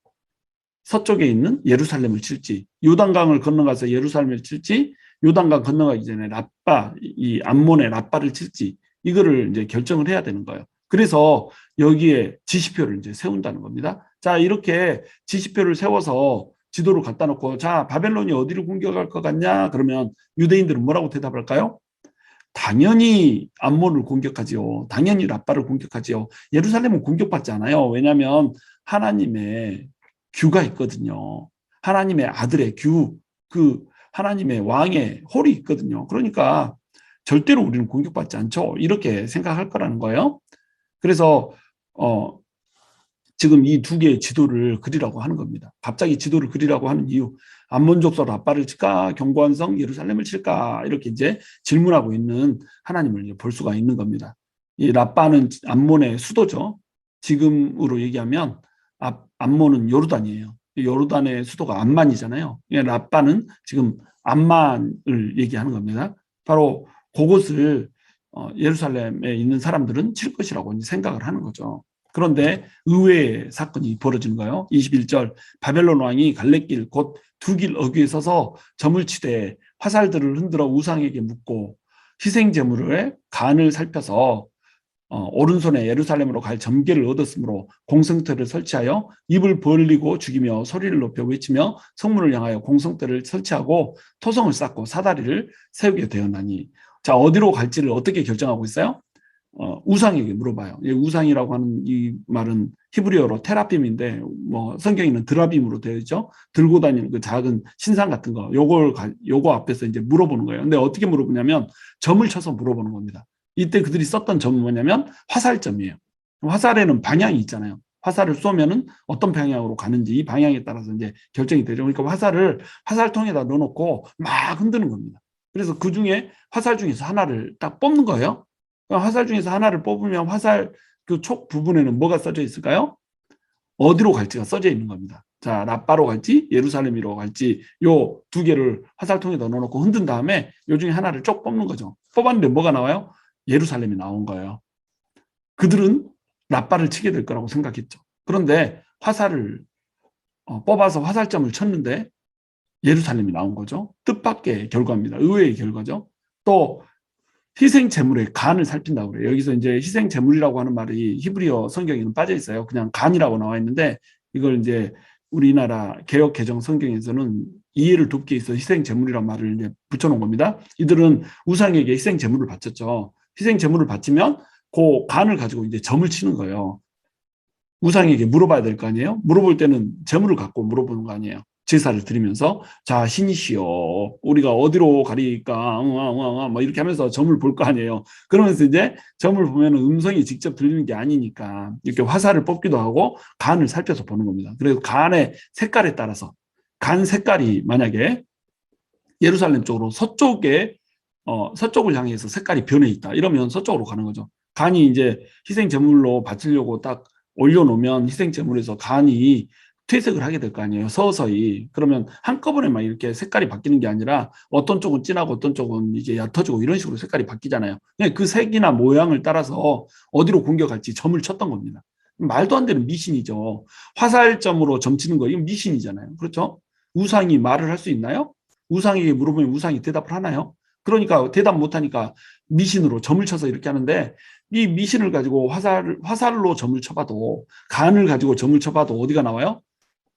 서쪽에 있는 예루살렘을 칠지, 요단강을 건너가서 예루살렘을 칠지, 요단강 건너가기 전에 랍바, 이 암몬의 랍바를 칠지, 이거를 이제 결정을 해야 되는 거예요. 그래서 여기에 지시표를 이제 세운다는 겁니다. 자, 이렇게 지시표를 세워서 지도를 갖다 놓고, 자, 바벨론이 어디를 공격할 것 같냐? 그러면 유대인들은 뭐라고 대답할까요? 당연히 암몬을 공격하지요. 당연히 랍바를 공격하지요. 예루살렘은 공격받지 않아요. 왜냐하면 하나님의 규가 있거든요. 하나님의 아들의 규, 그 하나님의 왕의 홀이 있거든요. 그러니까 절대로 우리는 공격받지 않죠. 이렇게 생각할 거라는 거예요. 그래서 지금 이 두 개의 지도를 그리라고 하는 겁니다. 갑자기 지도를 그리라고 하는 이유, 암몬 족속 랍바를 칠까, 견고한 성 예루살렘을 칠까 이렇게 이제 질문하고 있는 하나님을 볼 수가 있는 겁니다. 이 랍바는 암몬의 수도죠. 지금으로 얘기하면 암몬은 요르단이에요. 요르단의 수도가 암만이잖아요. 랍바는 지금 암만을 얘기하는 겁니다. 바로 그곳을 예루살렘에 있는 사람들은 칠 것이라고 생각을 하는 거죠. 그런데 의외의 사건이 벌어지는 거예요. 21절 바벨론 왕이 갈래길 곧 두 길 어귀에 서서 점을 치되 화살들을 흔들어 우상에게 묻고 희생 제물의 간을 살펴서 오른손에 예루살렘으로 갈 점괘를 얻었으므로 공성터를 설치하여 입을 벌리고 죽이며 소리를 높여 외치며 성문을 향하여 공성터를 설치하고 토성을 쌓고 사다리를 세우게 되었나니. 자, 어디로 갈지를 어떻게 결정하고 있어요? 우상에게 물어봐요. 우상이라고 하는 이 말은 히브리어로 테라핌인데 뭐 성경에는 드라빔으로 되어 있죠. 들고 다니는 그 작은 신상 같은 거, 요거 앞에서 이제 물어보는 거예요. 근데 어떻게 물어보냐면 점을 쳐서 물어보는 겁니다. 이때 그들이 썼던 점은 뭐냐면 화살점이에요. 화살에는 방향이 있잖아요. 화살을 쏘면은 어떤 방향으로 가는지 이 방향에 따라서 이제 결정이 되죠. 그러니까 화살을 화살통에다 넣어놓고 막 흔드는 겁니다. 그래서 그 중에 화살 중에서 하나를 딱 뽑는 거예요. 화살 중에서 하나를 뽑으면 화살 그 촉 부분에는 뭐가 써져 있을까요? 어디로 갈지가 써져 있는 겁니다. 자, 랍바로 갈지 예루살렘으로 갈지 요 두 개를 화살통에다 넣어놓고 흔든 다음에 요 중에 하나를 쭉 뽑는 거죠. 뽑았는데 뭐가 나와요? 예루살렘이 나온 거예요. 그들은 랍바를 치게 될 거라고 생각했죠. 그런데 화살을 뽑아서 화살점을 쳤는데 예루살렘이 나온 거죠. 뜻밖의 결과입니다. 의외의 결과죠. 또 희생 제물의 간을 살핀다고 그래요. 여기서 이제 희생 제물이라고 하는 말이 히브리어 성경에는 빠져 있어요. 그냥 간이라고 나와 있는데 이걸 이제 우리나라 개역 개정 성경에서는 이해를 돕기 위해서 희생 제물이라는 말을 이제 붙여놓은 겁니다. 이들은 우상에게 희생 제물을 바쳤죠. 희생 제물을 바치면 그 간을 가지고 이제 점을 치는 거예요. 우상에게 물어봐야 될 거 아니에요? 물어볼 때는 제물을 갖고 물어보는 거 아니에요. 제사를 드리면서 자 신이시여 우리가 어디로 가리까 뭐 이렇게 하면서 점을 볼 거 아니에요. 그러면서 이제 점을 보면 음성이 직접 들리는 게 아니니까 이렇게 화살을 뽑기도 하고 간을 살펴서 보는 겁니다. 그래서 간의 색깔에 따라서 간 색깔이 만약에 예루살렘 쪽으로 서쪽을 향해서 색깔이 변해 있다 이러면 서쪽으로 가는 거죠. 간이 이제 희생 제물로 바치려고 딱 올려놓으면 희생 제물에서 간이 퇴색을 하게 될 거 아니에요. 서서히. 그러면 한꺼번에 막 이렇게 색깔이 바뀌는 게 아니라 어떤 쪽은 진하고 어떤 쪽은 이제 옅어지고 이런 식으로 색깔이 바뀌잖아요. 그 색이나 모양을 따라서 어디로 공격할지 점을 쳤던 겁니다. 말도 안 되는 미신이죠. 화살점으로 점 치는 거, 이건 미신이잖아요. 그렇죠? 우상이 말을 할 수 있나요? 우상에게 물어보면 우상이 대답을 하나요? 그러니까 대답 못하니까 미신으로 점을 쳐서 이렇게 하는데, 이 미신을 가지고 화살로 점을 쳐봐도, 간을 가지고 점을 쳐봐도 어디가 나와요?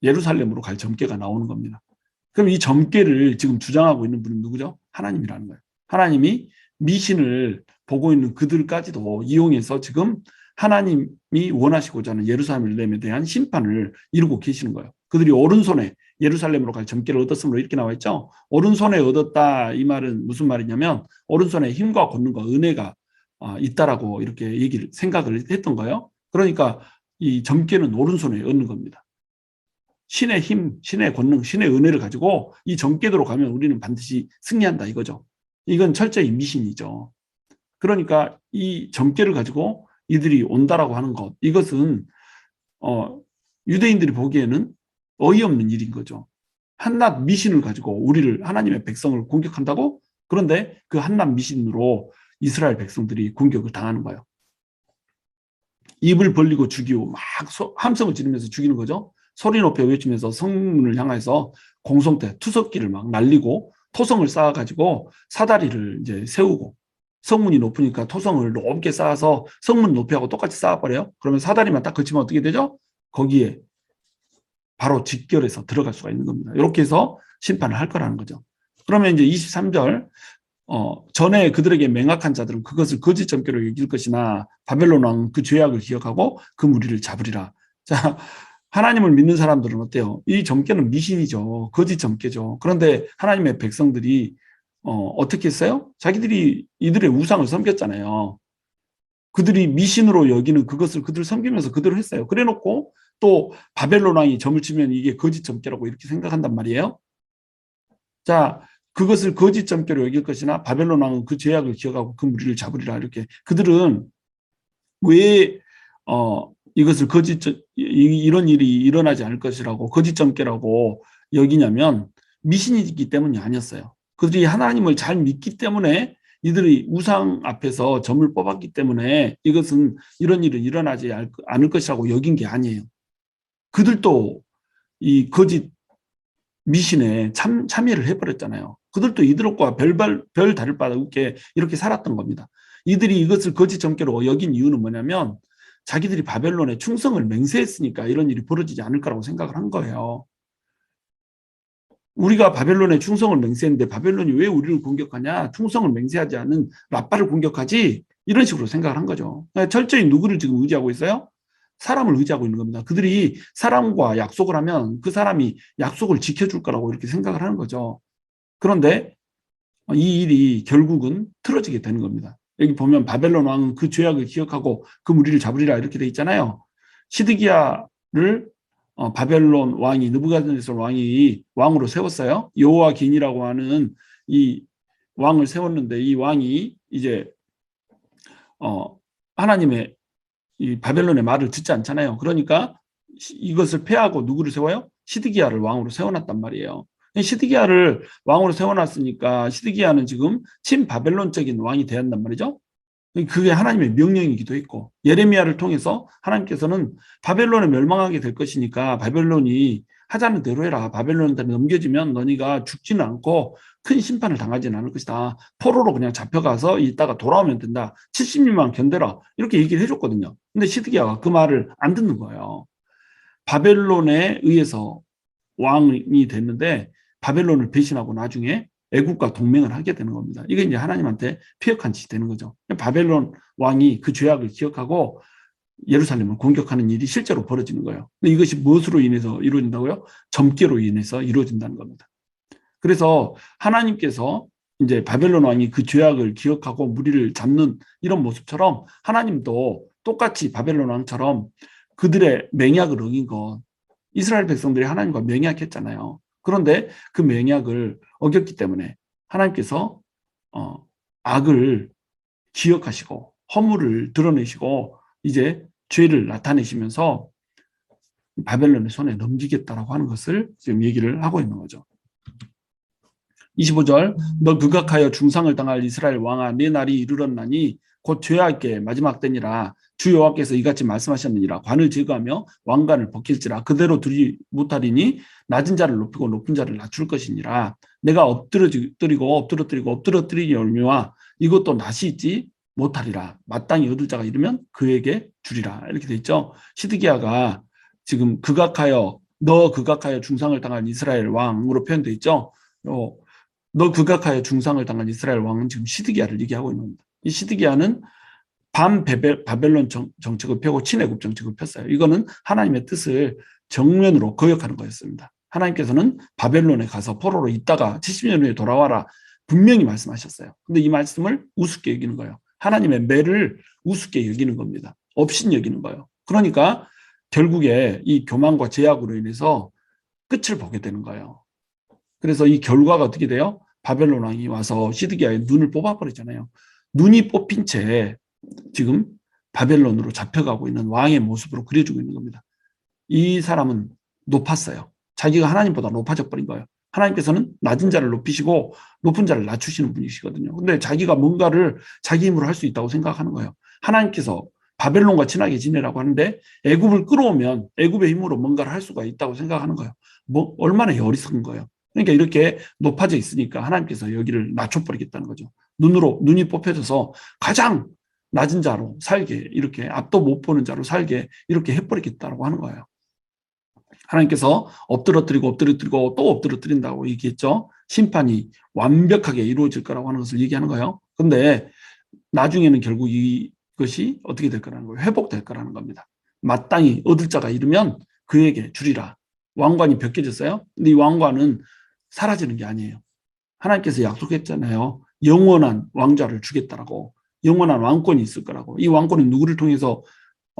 예루살렘으로 갈 점괘가 나오는 겁니다. 그럼 이 점괘를 지금 주장하고 있는 분은 누구죠? 하나님이라는 거예요. 하나님이 미신을 보고 있는 그들까지도 이용해서 지금 하나님이 원하시고자 하는 예루살렘에 대한 심판을 이루고 계시는 거예요. 그들이 오른손에 예루살렘으로 갈 점괘를 얻었으므로 이렇게 나와 있죠. 오른손에 얻었다, 이 말은 무슨 말이냐면 오른손에 힘과 권능과 은혜가 있다라고 이렇게 생각을 했던 거예요. 그러니까 이 점괘는 오른손에 얻는 겁니다. 신의 힘, 신의 권능, 신의 은혜를 가지고 이 점괘도로 가면 우리는 반드시 승리한다, 이거죠. 이건 철저히 미신이죠. 그러니까 이 점괘를 가지고 이들이 온다라고 하는 것, 이것은 유대인들이 보기에는 어이없는 일인 거죠. 한낱 미신을 가지고 우리를, 하나님의 백성을 공격한다고? 그런데 그 한낱 미신으로 이스라엘 백성들이 공격을 당하는 거예요. 입을 벌리고 죽이고 막 함성을 지르면서 죽이는 거죠. 소리 높여 외치면서 성문을 향해서 공성대, 투석기를 막 날리고 토성을 쌓아가지고 사다리를 이제 세우고, 성문이 높으니까 토성을 높게 쌓아서 성문 높이하고 똑같이 쌓아버려요. 그러면 사다리만 딱 걸치면 어떻게 되죠? 거기에 바로 직결해서 들어갈 수가 있는 겁니다. 이렇게 해서 심판을 할 거라는 거죠. 그러면 이제 23절, 전에 그들에게 맹악한 자들은 그것을 거짓 점괘로 여길 것이나 바벨론 왕 그 죄악을 기억하고 그 무리를 잡으리라. 자, 하나님을 믿는 사람들은 어때요? 이 점괘는 미신이죠. 거짓 점괘죠. 그런데 하나님의 백성들이 어떻게 했어요? 자기들이 이들의 우상을 섬겼잖아요. 그들이 미신으로 여기는 그것을 그들 섬기면서 그대로 했어요. 그래놓고 또 바벨론 왕이 점을 치면 이게 거짓 점괘라고 이렇게 생각한단 말이에요. 자, 그것을 거짓 점괘로 여길 것이나 바벨론 왕은 그 죄악을 기억하고 그 무리를 잡으리라. 이렇게 그들은 왜 이것을 이런 일이 일어나지 않을 것이라고 거짓 점괘라고 여기냐면 미신이기 때문이 아니었어요. 그들이 하나님을 잘 믿기 때문에, 이들이 우상 앞에서 점을 뽑았기 때문에 이것은 이런 일은 일어나지 않을 것이라고 여긴 게 아니에요. 그들도 이 거짓 미신에 참여를 해버렸잖아요. 그들도 이들과 별 다를 바가 없게 이렇게 살았던 겁니다. 이들이 이것을 거짓 점괘로 여긴 이유는 뭐냐면 자기들이 바벨론에 충성을 맹세했으니까 이런 일이 벌어지지 않을 거라고 생각을 한 거예요. 우리가 바벨론에 충성을 맹세했는데 바벨론이 왜 우리를 공격하냐? 충성을 맹세하지 않은 라빠를 공격하지? 이런 식으로 생각을 한 거죠. 철저히 누구를 지금 의지하고 있어요? 사람을 의지하고 있는 겁니다. 그들이 사람과 약속을 하면 그 사람이 약속을 지켜줄 거라고 이렇게 생각을 하는 거죠. 그런데 이 일이 결국은 틀어지게 되는 겁니다. 여기 보면 바벨론 왕은 그 죄악을 기억하고 그 무리를 잡으리라 이렇게 돼 있잖아요. 시드기야를 바벨론 왕이, 느부갓네살 왕이 왕으로 세웠어요. 여호와긴이라고 하는 이 왕을 세웠는데, 이 왕이 이제 하나님의 이 바벨론의 말을 듣지 않잖아요. 그러니까 이것을 패하고 누구를 세워요? 시드기야를 왕으로 세워놨단 말이에요. 시드기야를 왕으로 세워놨으니까 시드기야는 지금 친바벨론적인 왕이 되었단 말이죠. 그게 하나님의 명령이기도 했고, 예레미야를 통해서 하나님께서는 바벨론에 멸망하게 될 것이니까 바벨론이 하자는 대로 해라. 바벨론한테 넘겨지면 너희가 죽지는 않고 큰 심판을 당하지는 않을 것이다. 포로로 그냥 잡혀가서 이따가 돌아오면 된다. 70년만 견뎌라. 이렇게 얘기를 해줬거든요. 근데 시드기야가 그 말을 안 듣는 거예요. 바벨론에 의해서 왕이 됐는데 바벨론을 배신하고 나중에 애국과 동맹을 하게 되는 겁니다. 이게 이제 하나님한테 피역한 짓이 되는 거죠. 바벨론 왕이 그 죄악을 기억하고 예루살렘을 공격하는 일이 실제로 벌어지는 거예요. 근데 이것이 무엇으로 인해서 이루어진다고요? 점괘로 인해서 이루어진다는 겁니다. 그래서 하나님께서 이제 바벨론 왕이 그 죄악을 기억하고 무리를 잡는 이런 모습처럼 하나님도 똑같이 바벨론 왕처럼 그들의 맹약을 어긴 것, 이스라엘 백성들이 하나님과 맹약했잖아요. 그런데 그 맹약을 어겼기 때문에 하나님께서 악을 기억하시고 허물을 드러내시고 이제 죄를 나타내시면서 바벨론의 손에 넘기겠다라고 하는 것을 지금 얘기를 하고 있는 거죠. 25절, 너 극악하여 중상을 당할 이스라엘 왕아, 내 날이 이르렀나니 곧 죄악의 마지막 때니라. 주 여호와께서 이같이 말씀하셨느니라. 관을 제거하며 왕관을 벗길지라. 그대로 두지 못하리니 낮은 자를 높이고 높은 자를 낮출 것이니라. 내가 엎드러뜨리기 열매와 이것도 낯이 있지 못하리라. 마땅히 얻을 자가 이르면 그에게 주리라. 이렇게 돼 있죠. 시드기야가 지금 너 극악하여 중상을 당한 이스라엘 왕으로 표현되어 있죠. 너 극악하여 중상을 당한 이스라엘 왕은 지금 시드기야를 얘기하고 있는 겁니다. 이 시드기야는 바벨론 정책을 펴고 친애국 정책을 폈어요. 이거는 하나님의 뜻을 정면으로 거역하는 거였습니다. 하나님께서는 바벨론에 가서 포로로 있다가 70년 후에 돌아와라 분명히 말씀하셨어요. 근데 이 말씀을 우습게 여기는 거예요. 하나님의 매를 우습게 여기는 겁니다. 업신 여기는 거예요. 그러니까 결국에 이 교만과 제약으로 인해서 끝을 보게 되는 거예요. 그래서 이 결과가 어떻게 돼요? 바벨론 왕이 와서 시드기야의 눈을 뽑아버리잖아요. 눈이 뽑힌 채 지금 바벨론으로 잡혀가고 있는 왕의 모습으로 그려지고 있는 겁니다. 이 사람은 높았어요. 자기가 하나님보다 높아져 버린 거예요. 하나님께서는 낮은 자를 높이시고 높은 자를 낮추시는 분이시거든요. 근데 자기가 뭔가를 자기 힘으로 할 수 있다고 생각하는 거예요. 하나님께서 바벨론과 친하게 지내라고 하는데 애굽을 끌어오면 애굽의 힘으로 뭔가를 할 수가 있다고 생각하는 거예요. 얼마나 어리석은 거예요. 그러니까 이렇게 높아져 있으니까 하나님께서 여기를 낮춰버리겠다는 거죠. 눈이 뽑혀져서 가장 낮은 자로 살게, 이렇게 앞도 못 보는 자로 살게 이렇게 해버리겠다고 하는 거예요. 하나님께서 엎드러뜨리고 또 엎드러뜨린다고 얘기했죠. 심판이 완벽하게 이루어질 거라고 하는 것을 얘기하는 거예요. 근데 나중에는 결국 이것이 어떻게 될 거라는 거예요. 회복될 거라는 겁니다. 마땅히 얻을 자가 이르면 그에게 주리라. 왕관이 벗겨졌어요. 근데 이 왕관은 사라지는 게 아니에요. 하나님께서 약속했잖아요. 영원한 왕좌를 주겠다라고. 영원한 왕권이 있을 거라고. 이 왕권은 누구를 통해서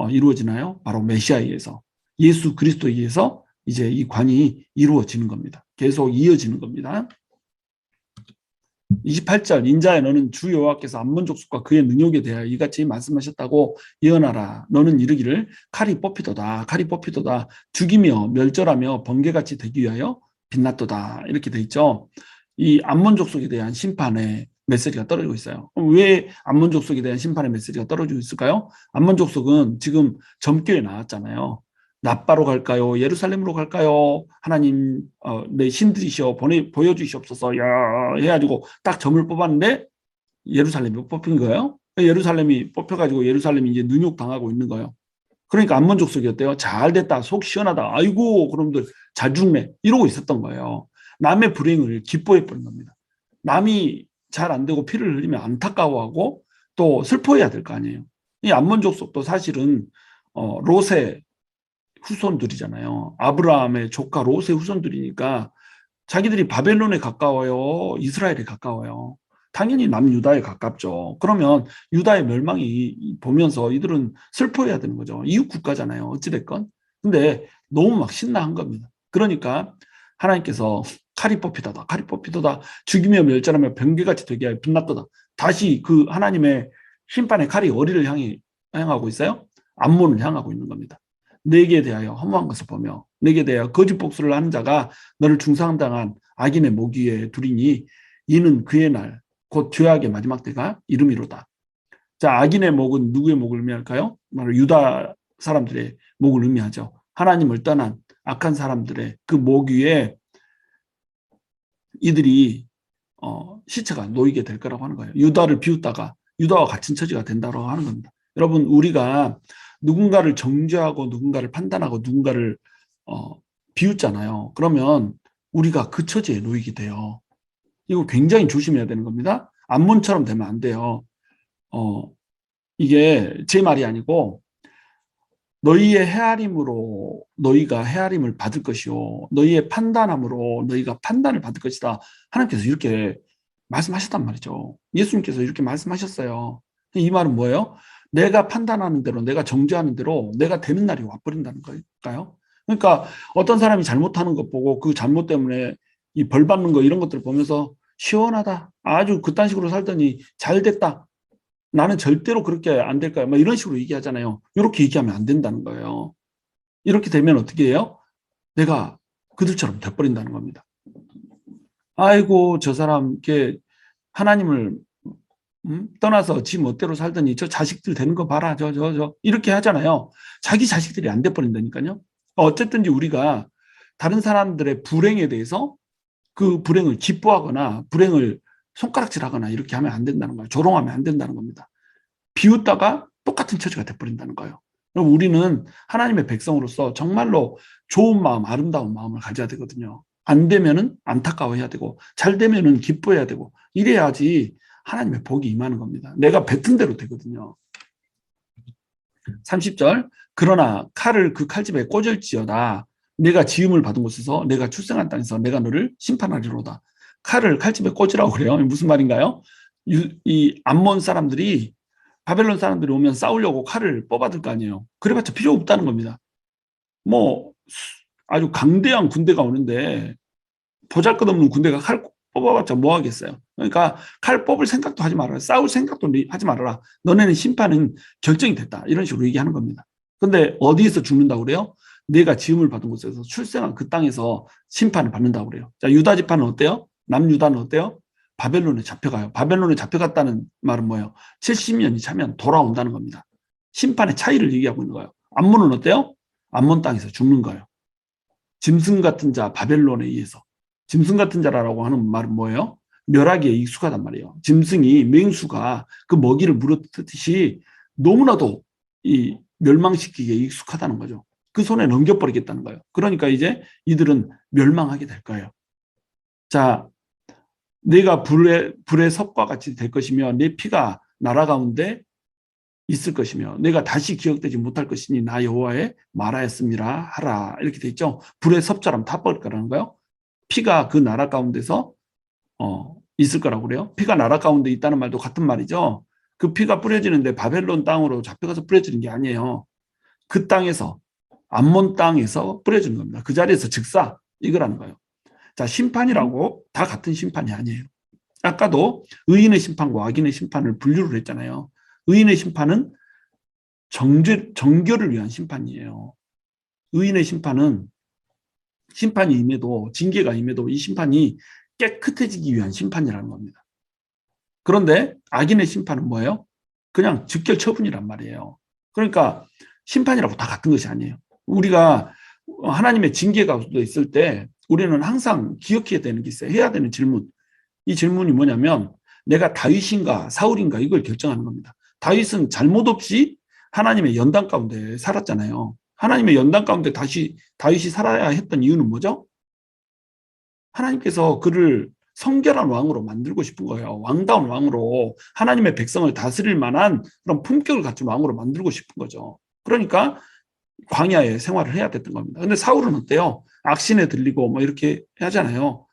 이루어지나요? 바로 메시아에 의해서. 예수 그리스도에 의해서 이제 이 관이 이루어지는 겁니다. 계속 이어지는 겁니다. 28절, 인자야 너는 주 여호와께서 암몬 족속과 그의 능력에 대하여 이같이 말씀하셨다고 예언하라. 너는 이르기를 칼이 뽑히도다 죽이며 멸절하며 번개같이 되기 위하여 빛났도다. 이렇게 돼 있죠. 이 암몬 족속에 대한 심판의 메시지가 떨어지고 있어요. 왜 암몬 족속에 대한 심판의 메시지가 떨어지고 있을까요? 암몬 족속은 지금 점괘에 나왔잖아요. 납바로 갈까요? 예루살렘으로 갈까요? 하나님 내 신들이시여 보여주시옵소서 해가지고 딱 점을 뽑았는데 예루살렘이 뽑힌 거예요. 예루살렘이 뽑혀가지고 예루살렘이 이제 능욕당하고 있는 거예요. 그러니까 암몬 족속이 어때요? 잘 됐다, 속 시원하다, 아이고 그놈들 잘 죽네 이러고 있었던 거예요. 남의 불행을 기뻐해버린 겁니다. 남이 잘 안 되고 피를 흘리면 안타까워하고 또 슬퍼해야 될 거 아니에요. 이 암몬 족속도 사실은 롯의 후손들이잖아요. 아브라함의 조카 롯의 후손들이니까 자기들이 바벨론에 가까워요, 이스라엘에 가까워요. 당연히 남유다에 가깝죠. 그러면 유다의 멸망이 보면서 이들은 슬퍼해야 되는 거죠. 이웃 국가잖아요. 어찌됐건. 근데 너무 막 신나한 겁니다. 그러니까 하나님께서 칼이 뽑히도다 죽이며 멸절하며 번개같이 되게 하여 빛났도다. 다시 그 하나님의 심판의 칼이 어디를 향하고 있어요? 암몬을 향하고 있는 겁니다. 내게 대하여 허무한 것을 보며 내게 대하여 거짓 복수를 하는 자가 너를 중상당한 악인의 목 위에 두리니 이는 그의 날 곧 죄악의 마지막 때가 이름이로다. 자, 악인의 목은 누구의 목을 의미할까요? 바로 유다 사람들의 목을 의미하죠. 하나님을 떠난 악한 사람들의 그 목 위에 이들이 시체가 놓이게 될 거라고 하는 거예요. 유다를 비웃다가 유다와 같은 처지가 된다고 하는 겁니다. 여러분, 우리가 누군가를 정죄하고 누군가를 판단하고 누군가를 비웃잖아요. 그러면 우리가 그 처지에 놓이게 돼요. 이거 굉장히 조심해야 되는 겁니다. 암몬처럼 되면 안 돼요. 이게 제 말이 아니고 너희의 헤아림으로 너희가 헤아림을 받을 것이요 너희의 판단함으로 너희가 판단을 받을 것이다. 하나님께서 이렇게 말씀하셨단 말이죠. 예수님께서 이렇게 말씀하셨어요. 이 말은 뭐예요? 내가 판단하는 대로 내가 정죄하는 대로 내가 되는 날이 와버린다는 걸까요? 그러니까 어떤 사람이 잘못하는 것 보고 그 잘못 때문에 이 벌 받는 거 이런 것들을 보면서 시원하다. 아주 그딴 식으로 살더니 잘 됐다. 나는 절대로 그렇게 안 될 거야. 막 이런 식으로 얘기하잖아요. 이렇게 얘기하면 안 된다는 거예요. 이렇게 되면 어떻게 해요? 내가 그들처럼 돼버린다는 겁니다. 아이고, 저 사람, 이렇게 하나님을 떠나서 지 멋대로 살더니 저 자식들 되는 거 봐라. 이렇게 하잖아요. 자기 자식들이 안 돼버린다니까요. 어쨌든지 우리가 다른 사람들의 불행에 대해서 그 불행을 기뻐하거나 불행을 손가락질하거나 이렇게 하면 안 된다는 거예요. 조롱하면 안 된다는 겁니다. 비웃다가 똑같은 처지가 돼버린다는 거예요. 그럼 우리는 하나님의 백성으로서 정말로 좋은 마음, 아름다운 마음을 가져야 되거든요. 안 되면은 안타까워해야 되고, 잘 되면은 기뻐해야 되고, 이래야지 하나님의 복이 임하는 겁니다. 내가 뱉은 대로 되거든요. 30절, 그러나 칼을 그 칼집에 꽂을지어다. 내가 지음을 받은 곳에서 내가 출생한 땅에서 내가 너를 심판하리로다. 칼을 칼집에 꽂으라고 그래요. 무슨 말인가요? 이 암몬 사람들이 바벨론 사람들이 오면 싸우려고 칼을 뽑아들 거 아니에요. 그래봤자 필요 없다는 겁니다. 뭐 아주 강대한 군대가 오는데 보잘것없는 군대가 칼 뽑아봤자 뭐 하겠어요. 그러니까 칼 뽑을 생각도 하지 말아라. 싸울 생각도 하지 말아라. 너네는 심판은 결정이 됐다. 이런 식으로 얘기하는 겁니다. 근데 어디에서 죽는다고 그래요? 내가 지음을 받은 곳에서 출생한 그 땅에서 심판을 받는다고 그래요. 자, 유다 지파는 어때요? 남유다는 어때요? 바벨론에 잡혀가요. 바벨론에 잡혀갔다는 말은 뭐예요? 70년이 차면 돌아온다는 겁니다. 심판의 차이를 얘기하고 있는 거예요. 암몬은 어때요? 암몬 땅에서 죽는 거예요. 짐승 같은 자 바벨론에 의해서. 짐승 같은 자라고 하는 말은 뭐예요? 멸하기에 익숙하단 말이에요. 짐승이 맹수가 그 먹이를 물어뜯듯이 너무나도 이 멸망시키기에 익숙하다는 거죠. 그 손에 넘겨버리겠다는 거예요. 그러니까 이제 이들은 멸망하게 될 거예요. 자, 내가 불의 섭과 같이 될 것이며 내 피가 나라 가운데 있을 것이며 내가 다시 기억되지 못할 것이니 나 여호와의 말하였음이라 하라. 이렇게 돼 있죠. 불의 섭처럼 타버릴 거라는 거예요. 피가 그 나라 가운데서 있을 거라고 그래요. 피가 나라 가운데 있다는 말도 같은 말이죠. 그 피가 뿌려지는데 바벨론 땅으로 잡혀가서 뿌려지는 게 아니에요. 그 땅에서 암몬 땅에서 뿌려지는 겁니다. 그 자리에서 즉사 이거라는 거예요. 자, 심판이라고 다 같은 심판이 아니에요. 아까도 의인의 심판과 악인의 심판을 분류를 했잖아요. 의인의 심판은 정결을 위한 심판이에요. 의인의 심판은 심판이 임해도 징계가 임해도 이 심판이 깨끗해지기 위한 심판이라는 겁니다. 그런데 악인의 심판은 뭐예요? 그냥 즉결 처분이란 말이에요. 그러니까 심판이라고 다 같은 것이 아니에요. 우리가 하나님의 징계가 있을 때 우리는 항상 기억해야 되는 게 있어요. 해야 되는 질문. 이 질문이 뭐냐면 내가 다윗인가 사울인가 이걸 결정하는 겁니다. 다윗은 잘못 없이 하나님의 연단 가운데 살았잖아요. 하나님의 연단 가운데 다윗이 살아야 했던 이유는 뭐죠? 하나님께서 그를 성결한 왕으로 만들고 싶은 거예요. 왕다운 왕으로 하나님의 백성을 다스릴 만한 그런 품격을 갖춘 왕으로 만들고 싶은 거죠. 그러니까 광야에 생활을 해야 됐던 겁니다. 근데 사울은 어때요? 악신에 들리고 뭐 이렇게 하잖아요.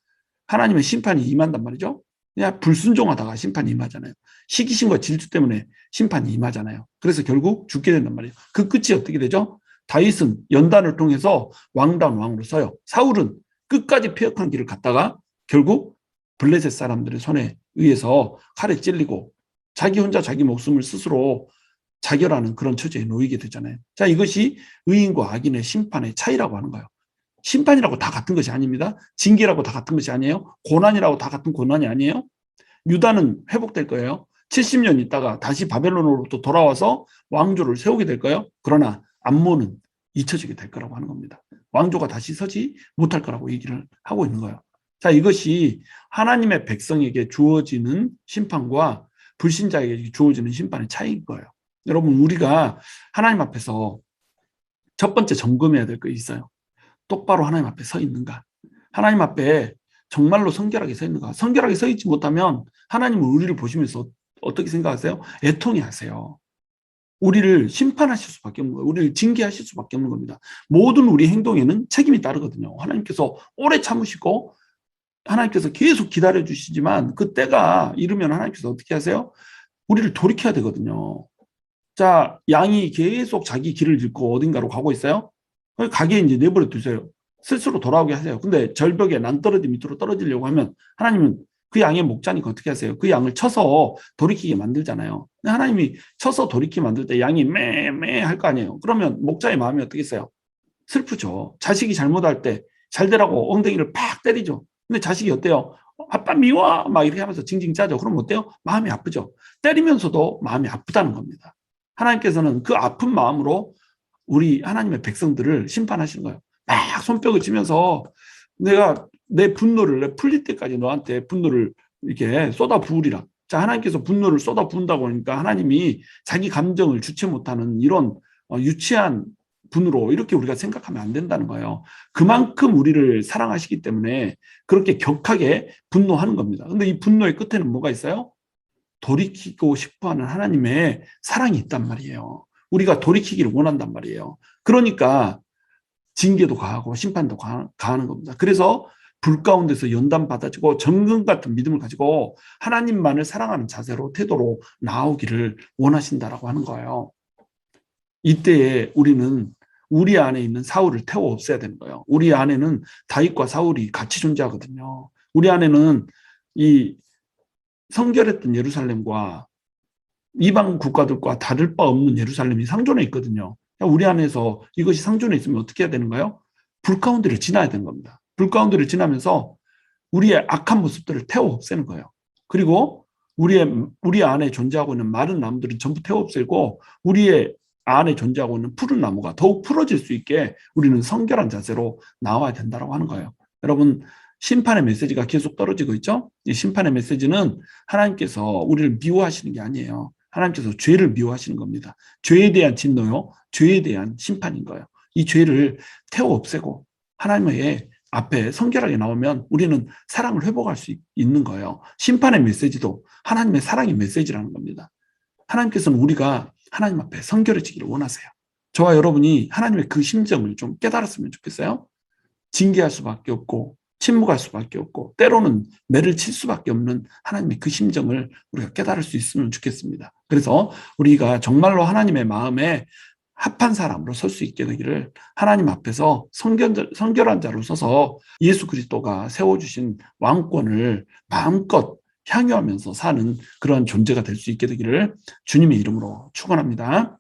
하나님의 심판이 임한단 말이죠. 그냥 불순종하다가 심판이 임하잖아요. 시기심과 질투 때문에 심판이 임하잖아요. 그래서 결국 죽게 된단 말이에요. 그 끝이 어떻게 되죠? 다윗은 연단을 통해서 왕다운 왕으로 서요. 사울은 끝까지 폐역한 길을 갔다가 결국 블레셋 사람들의 손에 의해서 칼에 찔리고 자기 혼자 자기 목숨을 스스로 자결하는 그런 처지에 놓이게 되잖아요. 자, 이것이 의인과 악인의 심판의 차이라고 하는 거예요. 심판이라고 다 같은 것이 아닙니다. 징계라고 다 같은 것이 아니에요. 고난이라고 다 같은 고난이 아니에요. 유다는 회복될 거예요. 70년 있다가 다시 바벨론으로부터 돌아와서 왕조를 세우게 될 거예요. 그러나 암몬은 잊혀지게 될 거라고 하는 겁니다. 왕조가 다시 서지 못할 거라고 얘기를 하고 있는 거예요. 자, 이것이 하나님의 백성에게 주어지는 심판과 불신자에게 주어지는 심판의 차이인 거예요. 여러분, 우리가 하나님 앞에서 첫 번째 점검해야 될 거 있어요. 똑바로 하나님 앞에 서 있는가? 하나님 앞에 정말로 성결하게 서 있는가? 성결하게 서 있지 못하면 하나님은 우리를 보시면서 어떻게 생각하세요? 애통해 하세요. 우리를 심판하실 수밖에 없는 거예요. 우리를 징계하실 수밖에 없는 겁니다. 모든 우리 행동에는 책임이 따르거든요. 하나님께서 오래 참으시고 하나님께서 계속 기다려 주시지만 그 때가 이르면 하나님께서 어떻게 하세요? 우리를 돌이켜야 되거든요. 자, 양이 계속 자기 길을 잃고 어딘가로 가고 있어요. 가게 이제 내버려 두세요. 스스로 돌아오게 하세요. 근데 절벽에 낭떠러지 밑으로 떨어지려고 하면 하나님은 그 양의 목자니까 어떻게 하세요? 그 양을 쳐서 돌이키게 만들잖아요. 근데 하나님이 쳐서 돌이키게 만들 때 양이 매매 할 거 아니에요. 그러면 목자의 마음이 어떻겠어요? 슬프죠. 자식이 잘못할 때 잘 되라고 엉덩이를 팍 때리죠. 근데 자식이 어때요? 아빠 미워! 막 이렇게 하면서 징징 짜죠. 그럼 어때요? 마음이 아프죠. 때리면서도 마음이 아프다는 겁니다. 하나님께서는 그 아픈 마음으로 우리 하나님의 백성들을 심판하시는 거예요. 막 손뼉을 치면서 내가 내 분노를 내 풀릴 때까지 너한테 분노를 이렇게 쏟아 부으리라. 자, 하나님께서 분노를 쏟아 부은다고 하니까 하나님이 자기 감정을 주체 못하는 이런 유치한 분으로 이렇게 우리가 생각하면 안 된다는 거예요. 그만큼 우리를 사랑하시기 때문에 그렇게 격하게 분노하는 겁니다. 근데 이 분노의 끝에는 뭐가 있어요? 돌이키고 싶어하는 하나님의 사랑이 있단 말이에요. 우리가 돌이키기를 원한단 말이에요. 그러니까 징계도 가하고 심판도 가하는 겁니다. 그래서 불 가운데서 연단 받아지고 정금 같은 믿음을 가지고 하나님만을 사랑하는 자세로 태도로 나오기를 원하신다라고 하는 거예요. 이때에 우리는 우리 안에 있는 사울을 태워 없애야 되는 거예요. 우리 안에는 다윗과 사울이 같이 존재하거든요. 우리 안에는 이 성결했던 예루살렘과 이방 국가들과 다를 바 없는 예루살렘이 상존해 있거든요. 우리 안에서 이것이 상존해 있으면 어떻게 해야 되는가요? 불 가운데를 지나야 되는 겁니다. 불 가운데를 지나면서 우리의 악한 모습들을 태워 없애는 거예요. 그리고 우리 안에 존재하고 있는 마른 나무들은 전부 태워 없애고 우리의 안에 존재하고 있는 푸른 나무가 더욱 풀어질 수 있게 우리는 성결한 자세로 나와야 된다고 하는 거예요. 여러분, 심판의 메시지가 계속 떨어지고 있죠? 이 심판의 메시지는 하나님께서 우리를 미워하시는 게 아니에요. 하나님께서 죄를 미워하시는 겁니다. 죄에 대한 진노요, 죄에 대한 심판인 거예요. 이 죄를 태워 없애고 하나님의 앞에 성결하게 나오면 우리는 사랑을 회복할 수 있는 거예요. 심판의 메시지도 하나님의 사랑의 메시지라는 겁니다. 하나님께서는 우리가 하나님 앞에 성결해지기를 원하세요. 저와 여러분이 하나님의 그 심정을 좀 깨달았으면 좋겠어요. 징계할 수밖에 없고 침묵할 수밖에 없고 때로는 매를 칠 수밖에 없는 하나님의 그 심정을 우리가 깨달을 수 있으면 좋겠습니다. 그래서 우리가 정말로 하나님의 마음에 합한 사람으로 설 수 있게 되기를 하나님 앞에서 성결한 자로 서서 예수 그리스도가 세워주신 왕권을 마음껏 향유하면서 사는 그런 존재가 될 수 있게 되기를 주님의 이름으로 축원합니다.